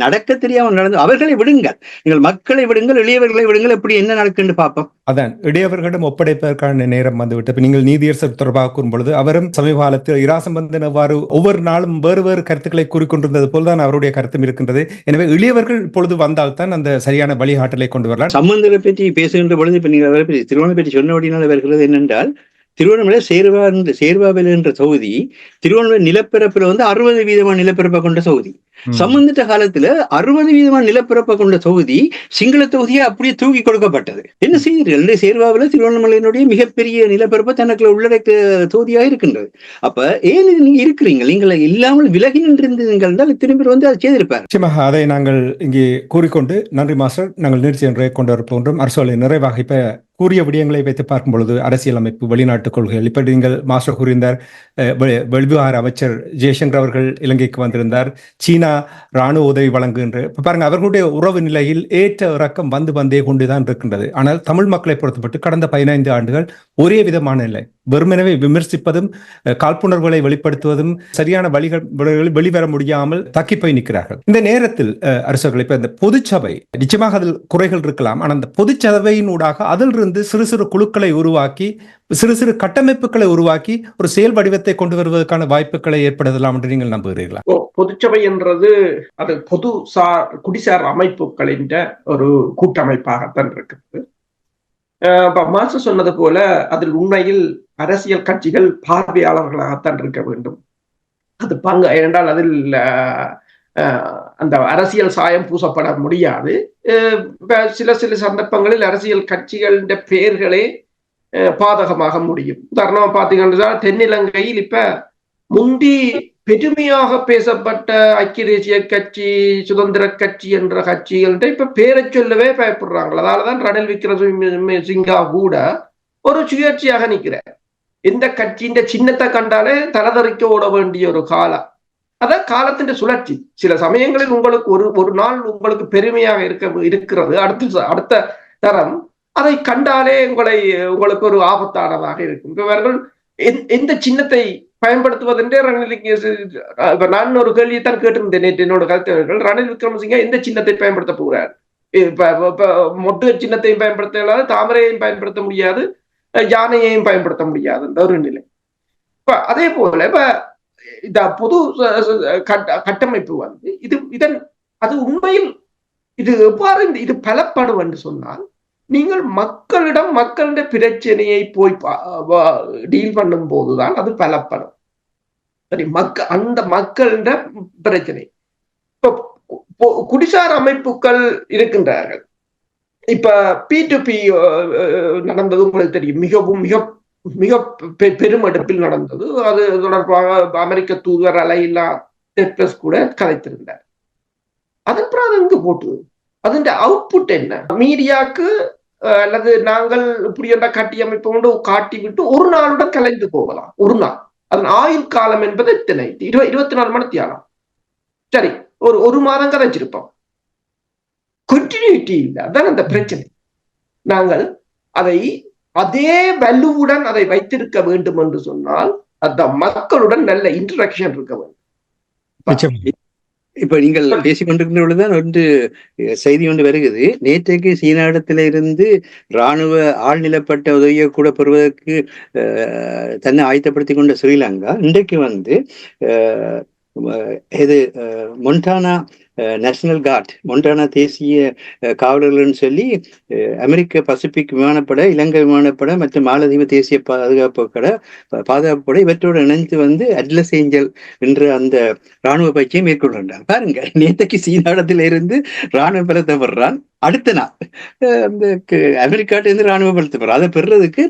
நடக்க தெரியாமல் நடந்து அவர்களை விடுங்கள், நீங்கள் மக்களை விடுங்கள், எளியவர்களை விடுங்கள், எப்படி என்ன நடக்குன்னு பார்ப்போம். அதான் இடையவர்களிடம் ஒப்படைப்பதற்கான நேரம் வந்துவிட்டு நீங்கள் நீதியரசர் தொடர்பாக கூறும்பொழுது அவரும் சமீப காலத்தில் இராசம்பந்தன் அவ்வாறு ஒவ்வொரு நாளும் வேறு வேறு கருத்துக்களை கூறிக்கொண்டிருந்தது போல்தான் அவருடைய கருத்தும் இருக்கின்றது. எனவே எளியவர்கள் இப்பொழுது வந்தால்தான் அந்த சரியான வழிகாட்டலை கொண்டு வரலாம். சம்பந்தரை பற்றி பேசுகின்ற பொழுது இப்ப நீங்கள் அவரை பற்றி திருவண்ணை பற்றி சொன்னபடினால் வருகிறது என்னென்றால், திருவண்ணாமலை சேர்வாவில் என்ற தொகுதி திருவண்ணாமலை நிலப்பரப்புல 60% நிலப்பரப்பை கொண்ட தொகுதி. சம்பந்திட்ட காலத்துல 60% நிலப்பரப்பை கொண்ட தொகுதி சிங்கள தொகுதியை அப்படியே தூக்கி கொடுக்கப்பட்டது. என்ன செய்தீர்கள்? சேர்வாவில திருவண்ணாமலையினுடைய மிகப்பெரிய நிலப்பரப்பை தனக்குள்ள உள்ளடக்க தொகுதியாக இருக்கின்றது. அப்ப ஏன் நீங்க இருக்கிறீங்க? நீங்கள் இல்லாமல் விலகி நின்றிருந்தீர்கள் என்றால் திரும்பி அதை செய்திருப்பார். நிச்சயமாக அதை நாங்கள் இங்கே கூறிக்கொண்டு நன்றி மாஸ்டர். நாங்கள் நிகழ்ச்சி ஒன்றை கொண்டு வர போன்றோம். அரசோலை நிறைவாக இப்ப கூறிய விடயங்களை வைத்து பார்க்கும் பொழுது அரசியலமைப்பு, வெளிநாட்டு கொள்கைகள், இப்படி நீங்கள் மாஸ்டர் கூறியிருந்தார். வெளிவிவகார அமைச்சர் ஜெய்சங்கர் அவர்கள் இலங்கைக்கு வந்திருந்தார். சீனா ராணுவ உதவி வழங்குகின்ற பாருங்க, அவர்களுடைய உறவு நிலையில் ஏற்ற இறக்கம் வந்தே கொண்டுதான் இருக்கின்றது. ஆனால் தமிழ் மக்களை பொறுத்தப்பட்டு கடந்த 15 ஆண்டுகள் ஒரே விதமான இல்லை. வெறுமெனவே விமர்சிப்பதும் காழ்ப்புணர்வுகளை வெளிப்படுத்துவதும் சரியான வெளிவர முடியாமல் தக்கி போய் நிற்கிறார்கள். இந்த நேரத்தில் அரசர்கள் இப்ப இந்த பொதுச்சபை நிச்சயமாக அதில் குறைகள் இருக்கலாம். ஆனால் அந்த பொதுச்சபையினூடாக அதிலிருந்து சிறு சிறு குழுக்களை உருவாக்கி சிறு சிறு கட்டமைப்புகளை உருவாக்கி ஒரு செயல் வடிவத்தை கொண்டு வருவதற்கான வாய்ப்புகளை ஏற்படுத்தலாம் என்று நீங்கள் நம்புகிறீர்களா? பொதுச்சபை என்றது அது குடிசார் அமைப்புகளின் ஒரு கூட்டமைப்பாகத்தான் இருக்குது. மாஸ்டர் சொன்னது போல அதில் உண்மையில் அரசியல் கட்சிகள் பார்வையாளர்களாகத்தான் இருக்க வேண்டும். அது பங்கு என்றால் அதில் அந்த அரசியல் சாயம் பூசப்பட முடியாது. சில சந்தர்ப்பங்களில் அரசியல் கட்சிகளின் பெயர்களே பாதகமாக முடியும். உதாரணமா பாத்தீங்கன்னா தென்னிலங்கையில் இப்ப முந்தி பெருமையாக பேசப்பட்ட ஐக்கிய தேசிய கட்சி, சுதந்திர கட்சி என்ற கட்சிகள்கிட்ட இப்ப பேரை சொல்லவே பயப்படுறாங்க. அதனாலதான் ரணில் விக்ரமசிங்கா கூட ஒரு சுயேட்சையாக நிற்கிறார். எந்த கட்சியின் சின்னத்தை கண்டாலே தலதறிக்க ஓட வேண்டிய ஒரு காலம். அதான் காலத்தின் சுழற்சி. சில சமயங்களில் உங்களுக்கு ஒரு நாள் உங்களுக்கு பெருமையாக இருக்கிறது, அடுத்த தரம் அதை கண்டாலே உங்களுக்கு ஒரு ஆபத்தானதாக இருக்கும். இவர்கள் எந்த சின்னத்தை பயன்படுத்துவதென்றே நான் ஒரு கேள்வியைத்தான் கேட்டிருந்தேன் நேற்று என்னோட கருத்தவர்கள். ரணில் விக்ரமசிங்க எந்த சின்னத்தை பயன்படுத்த போகிறார்? மொட்டு சின்னத்தையும் பயன்படுத்த இயலாது, தாமரையையும் பயன்படுத்த முடியாது, யானையையும் பயன்படுத்த முடியாது அந்த ஒரு நிலை. அதே போல இப்ப இந்த பொது கட்டமைப்பு அது உண்மையில் இது எவ்வாறு இது பலப்படும் என்று சொன்னால், நீங்கள் மக்களுடைய பிரச்சனையை போய் டீல் பண்ணும் போதுதான் அது பலப்படும். சரி, அந்த மக்களிட பிரச்சனை. இப்போ குடிசார் அமைப்புகள் இருக்கின்றார்கள். இப்ப P2P நடந்தது உங்களுக்கு தெரியும். மிக மிக பெருமெடுப்பில் நடந்தது. அது தொடர்பாக அமெரிக்க தூதுவர் அலையில்லா டெப்ளஸ் கூட கதைத்திருந்தார். அதன் பிறகு எங்கு போட்டு அதன் அவுட்புட் என்ன? மீடியாக்கு அல்லது நாங்கள் இப்படி என்ற கட்டி அமைப்பு கொண்டு காட்டி விட்டு ஒரு நாளுடன் கலைந்து போகலாம். ஒரு நாள் அதன் ஆயுள் காலம் என்பது எத்தனை? 24 மணி தியானம். சரி, ஒரு மாதம் கதைச்சிருப்போம். கண்டினியூட்டி இல்லை. அதான் அந்த பிரச்சனை. நாங்கள் அதே வலுவுடன் அதை வைத்திருக்க வேண்டும் என்று சொன்னால் அந்த மக்களுடன் நல்ல இன்டராக்ஷன் இருக்க வேண்டும். இப்ப நீங்கள் பேசிக்கொண்டிருக்கின்ற பொழுதுதான் ஒன்று செய்தி ஒன்று வருகிறது. நேற்றைக்கு சீனாவிடத்திலிருந்து இராணுவ ஆழ்நிலப்பட்ட உதவியை கூட பெறுவதற்கு தன்னை ஆயத்தப்படுத்திக் கொண்ட ஸ்ரீலங்கா இன்றைக்கு மொன்டானா நேஷனல் கார்ட், மொன்டானா தேசிய காவலர்கள்னு சொல்லி அமெரிக்க பசிபிக் விமானப்படை, இலங்கை விமானப்படை மற்றும் மாலத்தீவு தேசிய பாதுகாப்பு படை இவற்றோடு இணைந்து அட்லஸ் ஏஞ்சல் என்ற அந்த இராணுவ பயிற்சியை மேற்கொள்கின்றார். பாருங்க, நேற்றைக்கு சீனாவிடத்திலிருந்து இராணுவ பலத்தை வர்றான், அடுத்த நாள் அந்த அமெரிக்காட்டிலிருந்து ராணுவ பலத்தை பெற அதை பெறுறதுக்கு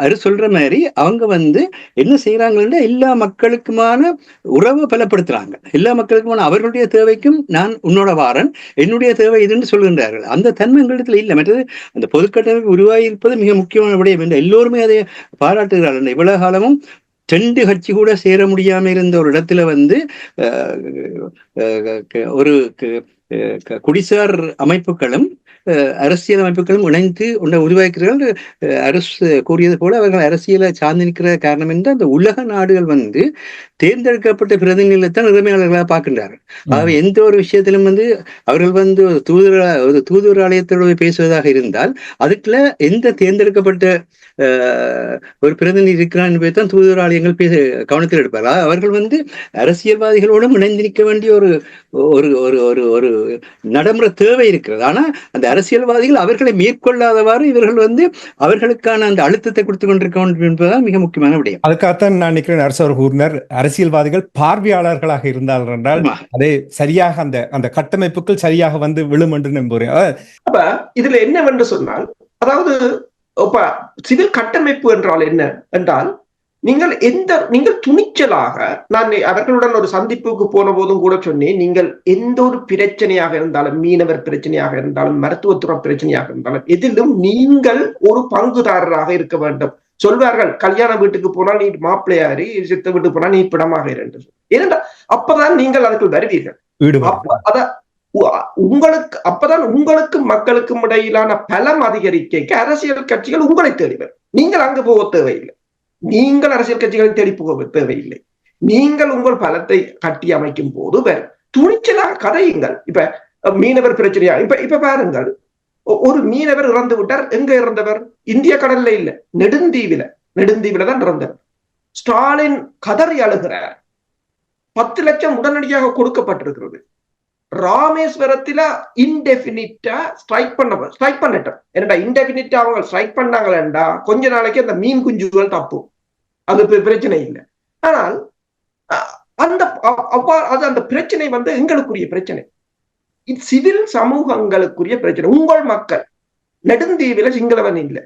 அது சொல்ற மாதிரி அவங்க வந்து என்ன செய்யறாங்கன்னா எல்லா மக்களுக்குமான உறவை பலப்படுத்துறாங்க. எல்லா மக்களுக்குமான அவர்களுடைய தேவைக்கும் நான் உன்னோட வாரன், என்னுடைய தேவை இதுன்னு சொல்கின்றார்கள். அந்த தன்மை எங்களிடத்துல இல்லை. மற்றது அந்த பொதுக்கட்டமைப்பு உருவாகி இருப்பது மிக முக்கியமான விடயம் என்று எல்லோருமே அதை பாராட்டுகிறார்கள். இவ்வளவு காலமும் 2 கட்சி கூட சேர முடியாம இருந்த ஒரு இடத்துல வந்து ஒரு குடிசார் அமைப்புகளும் அரசியல் அமைப்புகளும் இணைந்து உருவாக்கிறார்கள். அரசு கூறியது போல அவர்கள் அரசியலை சார்ந்து நிற்கிற காரணம் என்று அந்த உலக நாடுகள் வந்து தேர்ந்தெடுக்கப்பட்ட பிரதிநிதிகளைத்தான் உரிமையாளர்களாக பார்க்கின்றார்கள். ஆகவே எந்த ஒரு விஷயத்திலும் வந்து அவர்கள் வந்து ஒரு தூதுவர் ஆலயத்தோடு பேசுவதாக இருந்தால் அதுக்குள்ள எந்த தேர்ந்தெடுக்கப்பட்ட ஒரு பிரதிநிதி இருக்கிறான் என்பதை தான் தூதுவர் ஆலயங்கள் கவனத்தில் எடுப்பார்கள். அவர்கள் வந்து அரசியல்வாதிகளோடும் இணைந்து நிற்க வேண்டிய ஒரு ஒரு ஒரு ஒரு ஒரு நடைமுறை தேவை இருக்கிறது. ஆனா அந்த அரசியல்வாதிகள் அவர்களை மேற்கொள்ளாதவாறு இவர்கள் வந்து அவர்களுக்கான அந்த அழுத்தத்தை கொடுத்து கொண்டிருக்க வேண்டும் என்பதுதான் மிக முக்கியமான விடயம். அதுக்காகத்தான் நான் நினைக்கிறேன் அரசர் கூறினார், அரசியல்வாதிகள் பார்வையாளர்களாக இருந்தார்கள் என்றால் அதே சரியாக அந்த கட்டமைப்புகள் சரியாக வந்து விழும் என்று நம்புகிறேன். அப்ப இதுல என்னவென்று சொன்னால், அதாவது சிவில் கட்டமைப்பு என்றால் என்ன என்றால், நீங்கள் துணிச்சலாக, நான் அவர்களுடன் ஒரு சந்திப்புக்கு போன போதும் கூட சொன்னேன், நீங்கள் எந்த ஒரு பிரச்சனையாக இருந்தாலும், மீனவர் பிரச்சனையாக இருந்தாலும், மருத்துவத்துறை பிரச்சனையாக இருந்தாலும், எதிலும் நீங்கள் ஒரு பங்குதாரராக இருக்க வேண்டும். சொல்வார்கள், கல்யாண வீட்டுக்கு போனால் நீ மாப்பிள்ளையாரு, சித்த வீட்டுக்கு போனால் நீ பிடமாக இரு. ஏனென்றால் அப்பதான் நீங்கள் அதுக்கு வருவீர்கள். அப்பதான் உங்களுக்கு மக்களுக்கும் இடையிலான பலம் அதிகரிக்க அரசியல் கட்சிகள் உங்களை தேடிவர். நீங்கள் அங்கு போக தேவையில்லை. நீங்கள் அரசியல் கட்சிகளை தேடி போக தேவையில்லை. நீங்கள் உங்கள் பலத்தை கட்டி அமைக்கும் போது துணிச்சலாக கதையுங்கள். இப்ப மீனவர் பிரச்சனையா, இப்ப பாருங்கள், ஒரு மீனவர் இறந்து விட்டார். எங்க இறந்தவர்? இந்திய கடல்ல இல்ல, நெடுந்தீவில தான் இறந்தவர். ஸ்டாலின் கதறி அழுகிறார். 10 லட்சம் உடனடியாக கொடுக்கப்பட்டிருக்கிறது. ராமேஸ்வரத்துல இன்டெபினிட்டா ஸ்ட்ரைக் பண்ணட்டும். என்னடா இன்டெபினிட்டா அவங்க ஸ்ட்ரைக் பண்ணாங்களா, கொஞ்ச நாளைக்கு அந்த மீன் குஞ்சுகள் தப்பும், அது பிரச்சனை இல்லை. ஆனால் அந்த பிரச்சனை வந்து எங்களுக்குரிய பிரச்சனை, சிவில் சமூகங்களுக்குரிய பிரச்சனை. உங்கள் மக்கள், நெடுந்தீவுல சிங்களவன் இல்லை,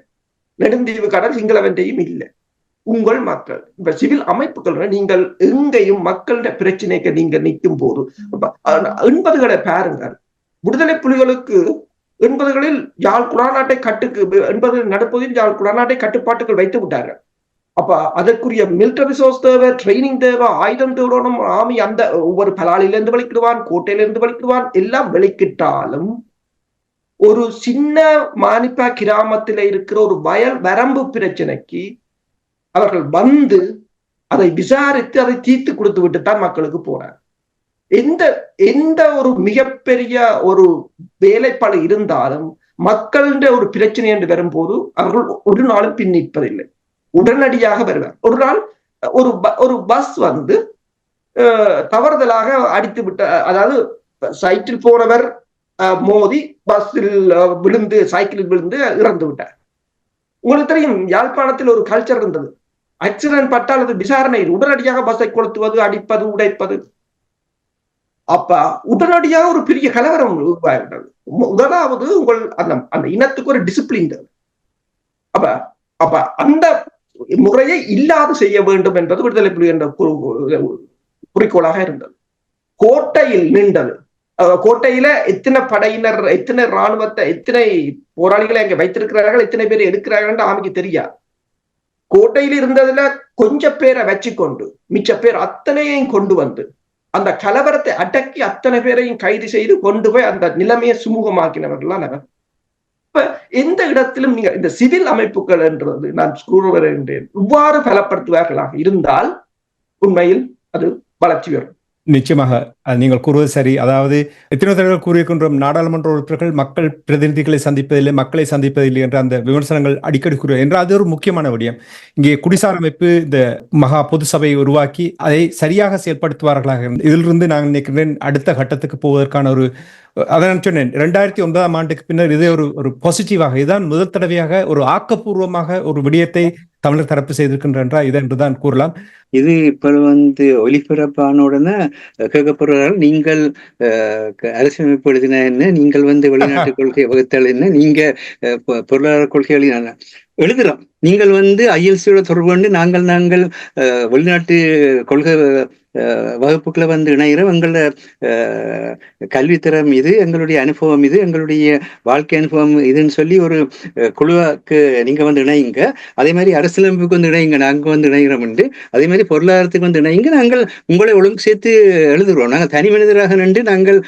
நெடுந்தீவு கடல் சிங்களவன்றையும் இல்லை, உங்கள் மக்கள். இப்ப சிவில் அமைப்புகள் நீங்கள் எங்கேயும் மக்களுடைய பிரச்சனைக்கு நீங்க நிற்கும் போது 80களை பாருங்கள். விடுதலை புலிகளுக்கு 80களில் யாழ் குடாநாட்டை 80 நடுப்பகுதியில் யாழ் குடாநாட்டை கட்டுப்பாட்டுகள் வைத்து விட்டார்கள். அப்ப அதற்குரிய மிலிட்டரி ரிசோர்ஸ் தேவை, ட்ரைனிங் தேவை, ஆயுதம் தேவையான ஆமி அந்த ஒவ்வொரு பலாலிலிருந்து வெளிக்கிடுவான், கோட்டையிலிருந்து வெளிக்கிடுவான். எல்லாம் வெளிக்கிட்டாலும் ஒரு சின்ன மானிப்பா கிராமத்தில் இருக்கிற ஒரு வரம்பு பிரச்சனைக்கு அவர்கள் வந்து அதை விசாரித்து அதை தீர்த்து கொடுத்து விட்டுத்தான் மக்களுக்கு போறார். எந்த ஒரு மிகப்பெரிய ஒரு வேலைப்பாடு இருந்தாலும் மக்களுடைய ஒரு பிரச்சனை என்று வரும்போது அவர்கள் ஒரு நாளும் பின் நிற்பதில்லை, உடனடியாக வருவார். ஒரு நாள் ஒரு பஸ் வந்து தவறுதலாக அடித்து விட்ட, அதாவது சைக்கிள் போனவர் மோதி பஸ்ஸில் விழுந்து, சைக்கிளில் விழுந்து இறந்து விட்டார். உங்களுக்கு தெரியும், யாழ்ப்பாணத்தில் ஒரு கல்ச்சர் இருந்தது, ஆக்சிடென்ட் பட்டால் அது விசாரணையில் உடனடியாக பஸ்ஸை கொளுத்துவது, அடிப்பது, உடைப்பது. அப்ப உடனடியாக ஒரு பெரிய கலவரம் உருவாகின்றது. முதலாவது உங்கள் அந்த இனத்துக்கு ஒரு டிசிப்ளின் தேவை. அப்ப அந்த முறையை இல்லாது செய்ய வேண்டும் என்பது விடுதலை புலி என்ற குறிக்கோளாக இருந்தது. கோட்டையில் நின்றது. கோட்டையில எத்தனை படையினர், எத்தனை இராணுவத்தை, எத்தனை போராளிகளை அங்க வைத்திருக்கிறார்கள், எத்தனை பேர் எடுக்கிறார்கள் ஆமைக்கு தெரியாது. கோட்டையில் இருந்ததுல கொஞ்சம் பேரை வச்சுக்கொண்டு மிச்ச பேர் அத்தனையும் கொண்டு வந்து அந்த கலவரத்தை அடக்கி அத்தனை பேரையும் கைது செய்து கொண்டு போய் அந்த நிலைமையை சுமூகமாக்கினவர்கள்லாம் அவர். இப்ப எந்த இடத்திலும் நீங்க இந்த சிவில் அமைப்புகள் என்றது நான் கூற வருகின்றேன், இவ்வாறு பலப்படுத்துவார்களாக இருந்தால் உண்மையில் அது வளர்ச்சி வரும். நிச்சயமாக நீங்கள் கூறுவது சரி. அதாவது எத்தனை தடவைகள் கூறியிருக்கின்றோம், நாடாளுமன்ற உறுப்பினர்கள் மக்கள் பிரதிநிதிகளை சந்திப்பதில்லை, மக்களை சந்திப்பதில்லை என்ற அந்த விமர்சனங்கள் அடிக்கடி கூறுவது என்ற அது ஒரு முக்கியமான விடயம். இங்கே குடிசார் அமைப்பு இந்த மகா பொது சபையை உருவாக்கி அதை சரியாக செயல்படுத்துவார்களாக இதிலிருந்து நான் நினைக்கிறேன் அடுத்த கட்டத்துக்கு போவதற்கான ஒரு, அதான் சொன்னேன், 2009ஆம் ஆண்டுக்கு பின்னர் இதே ஒரு பாசிட்டிவாக, இதுதான் முதல் தடவையாக ஒரு ஆக்கப்பூர்வமாக ஒரு விடயத்தை தமிழர் தரப்பு செய்திருக்கின்றா இது என்றுதான் கூறலாம். இது இப்ப ஒலிபரப்பான உடனே கேட்கப்படுறார்கள், நீங்கள் அரசியலமைப்பு எழுதின என்ன, நீங்கள் வெளிநாட்டு கொள்கை வகுத்தல் என்ன, நீங்க பொருளாதார கொள்கை எழுதின எழுதுறோம், நீங்கள் ILCயோட தொடர்பு கொண்டு நாங்கள் வெளிநாட்டு கொள்கை வகுப்புகளை இணைகிறோம், எங்களோட கல்வித்தரம் இது, எங்களுடைய அனுபவம் இது, எங்களுடைய வாழ்க்கை அனுபவம் இதுன்னு சொல்லி ஒரு குழுவுக்கு நீங்க இணையுங்க. அதே மாதிரி அரசியலமைப்புக்கு இணையுங்க, நாங்க இணைகிறோம் உண்டு. அதே மாதிரி பொருளாதாரத்துக்கு இணையுங்க, நாங்கள் உங்களை ஒழுங்கு சேர்த்து எழுதுகிறோம். நாங்கள் தனி மனிதராக நின்று நாங்கள்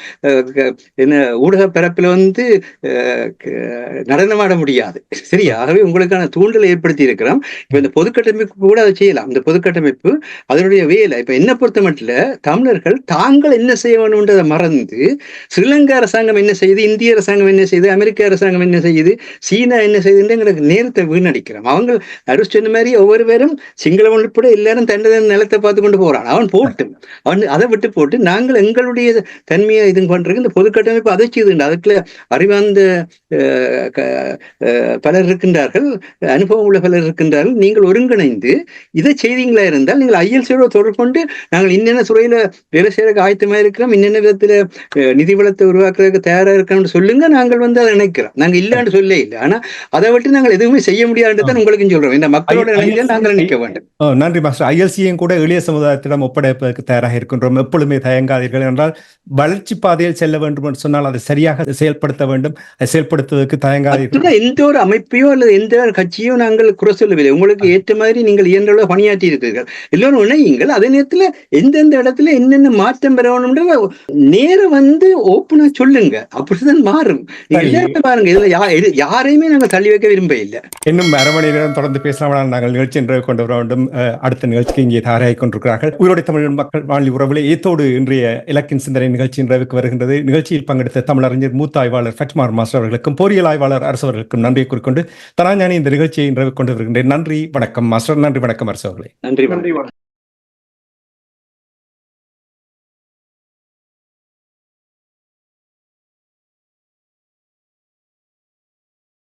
என்ன ஊடக பரப்புல நடனமாட முடியாது. சரி, ஆகவே உங்களுக்கான தூண்டலை ஏற்படுத்தி இருக்கிறோம். இப்ப இந்த பொதுக்கட்டமைப்பு கூட அதை செய்யலாம். இந்த பொதுக்கட்டமைப்பு அதனுடைய வேலை. இப்ப என்ன பொறுத்த மட்டும் தமிழர்கள் தாங்கள் என்ன செய்ய வேணும்ன்றதை மறந்து ஸ்ரீலங்கா அரசாங்கம் என்ன செய்யுது, இந்திய அரசாங்கம் என்ன செய்யுது, அமெரிக்க அரசாங்கம் என்ன செய்யுது, சீனா என்ன செய்யுதுன்னு எங்களுக்கு நேரத்தை வீணடிக்கிறோம். அவங்க அரு சொன்ன மாதிரி ஒவ்வொரு பேரும் சிங்களவன் உட்பட எல்லாரும் தண்டனை நிலத்தை பார்த்து கொண்டு போறான். அவன் போட்டு அதை விட்டு போட்டு நாங்கள் எங்களுடைய தன்மையை இது பண்றது இந்த பொதுக்கட்டமைப்பு அதை செய்துண்டு. அதுக்குள்ள அறிவார்ந்த பலர் இருக்கின்றார்கள், அனுபவம் உள்ள பலர் இருக்கின்றார்கள். நீங்கள் ஒருங்கிணைந்து இதை செய்தீங்களா இருந்தால் நீங்கள் ILCயோட தொடர்பு கொண்டு நாங்கள் இன்னென்ன துறையில வேலை செய்யறதுக்கு ஆயத்தமா இருக்கிறோம், இன்னென்ன விதத்துல நிதி வளத்தை உருவாக்குறதுக்கு தயாரா இருக்கணும்னு சொல்லுங்க. நாங்கள் அதை நினைக்கிறோம். நாங்க இல்லன்னு சொல்ல இல்லை, ஆனா அதை விட்டு நாங்கள் எதுவுமே செய்ய முடியாதுதான் உங்களுக்கு சொல்றோம். இந்த மக்களோட நிலையில நாங்கள் நினைக்க வேண்டும். நன்றி மாஸ்டர். ILCயும் கூட எளிய சமுதாயத்திடம் ஒப்படைப்பதற்கு தயாராக இருக்கின்றோம். எப்பொழுதுமே தயங்காதீர்கள். என்றால் வளர்ச்சி பாதையில் செல்ல வேண்டும் என்று சொன்னால் அதை சரியாக செயல்படுத்த வேண்டும். அதை செயல்படுத்துவதற்கு தயங்காதீர்கள். எந்த ஒரு அமைப்பையோ அல்லது எந்த ஒரு கட்சியோ நாங்கள் குறை சொல்லவில்லை. உங்களுக்கு ஏற்ற மாதிரி நீங்கள் இயன்ற பணியாற்றி இருக்கிறீர்கள். எல்லோரும் இணையுங்கள். அதே நேரத்தில் எந்தெந்த இடத்துல என்னென்ன மாற்றம் பெறணும்ன்ற நேரம் ஓப்பனா சொல்லுங்க. அப்படிதான் மாறும். பாருங்க, இதுல யாரையுமே நாங்கள் தள்ளி வைக்க விரும்ப இல்லை. இன்னும் அரை மணி நேரம் தொடர்ந்து பேசலாம். நாங்கள் நிகழ்ச்சி என்று கொண்டு வர வேண்டும். அடுத்த நிகழ்ச்சிக்கு இங்கே தயாராகி கொண்டிருக்கிறார்கள். உயிரோடை தமிழ் மக்கள் வானொலி உறவுகளே, ஏத்தோடு இன்றைய இலக்கின் சிந்தனை நிகழ்ச்சி நிறைவுக்கு வருகின்றது. நிகழ்ச்சியில் பங்கெடுத்த தமிழறிஞர் மூத்த ஆய்வாளர் ஃபட்மார் மாஸ்டர் அவர்களுக்கும் பொறியியல் ஆய்வாளர் அரசு அவர்களுக்கும் நன்றியை கூறிக்கொண்டு தனாஞானி இந்த நிகழ்ச்சியை நிறைவு கொண்டு வருகின்றேன். நன்றி, வணக்கம் மாஸ்டர். நன்றி, வணக்கம் அரசு அவர்களே. நன்றி.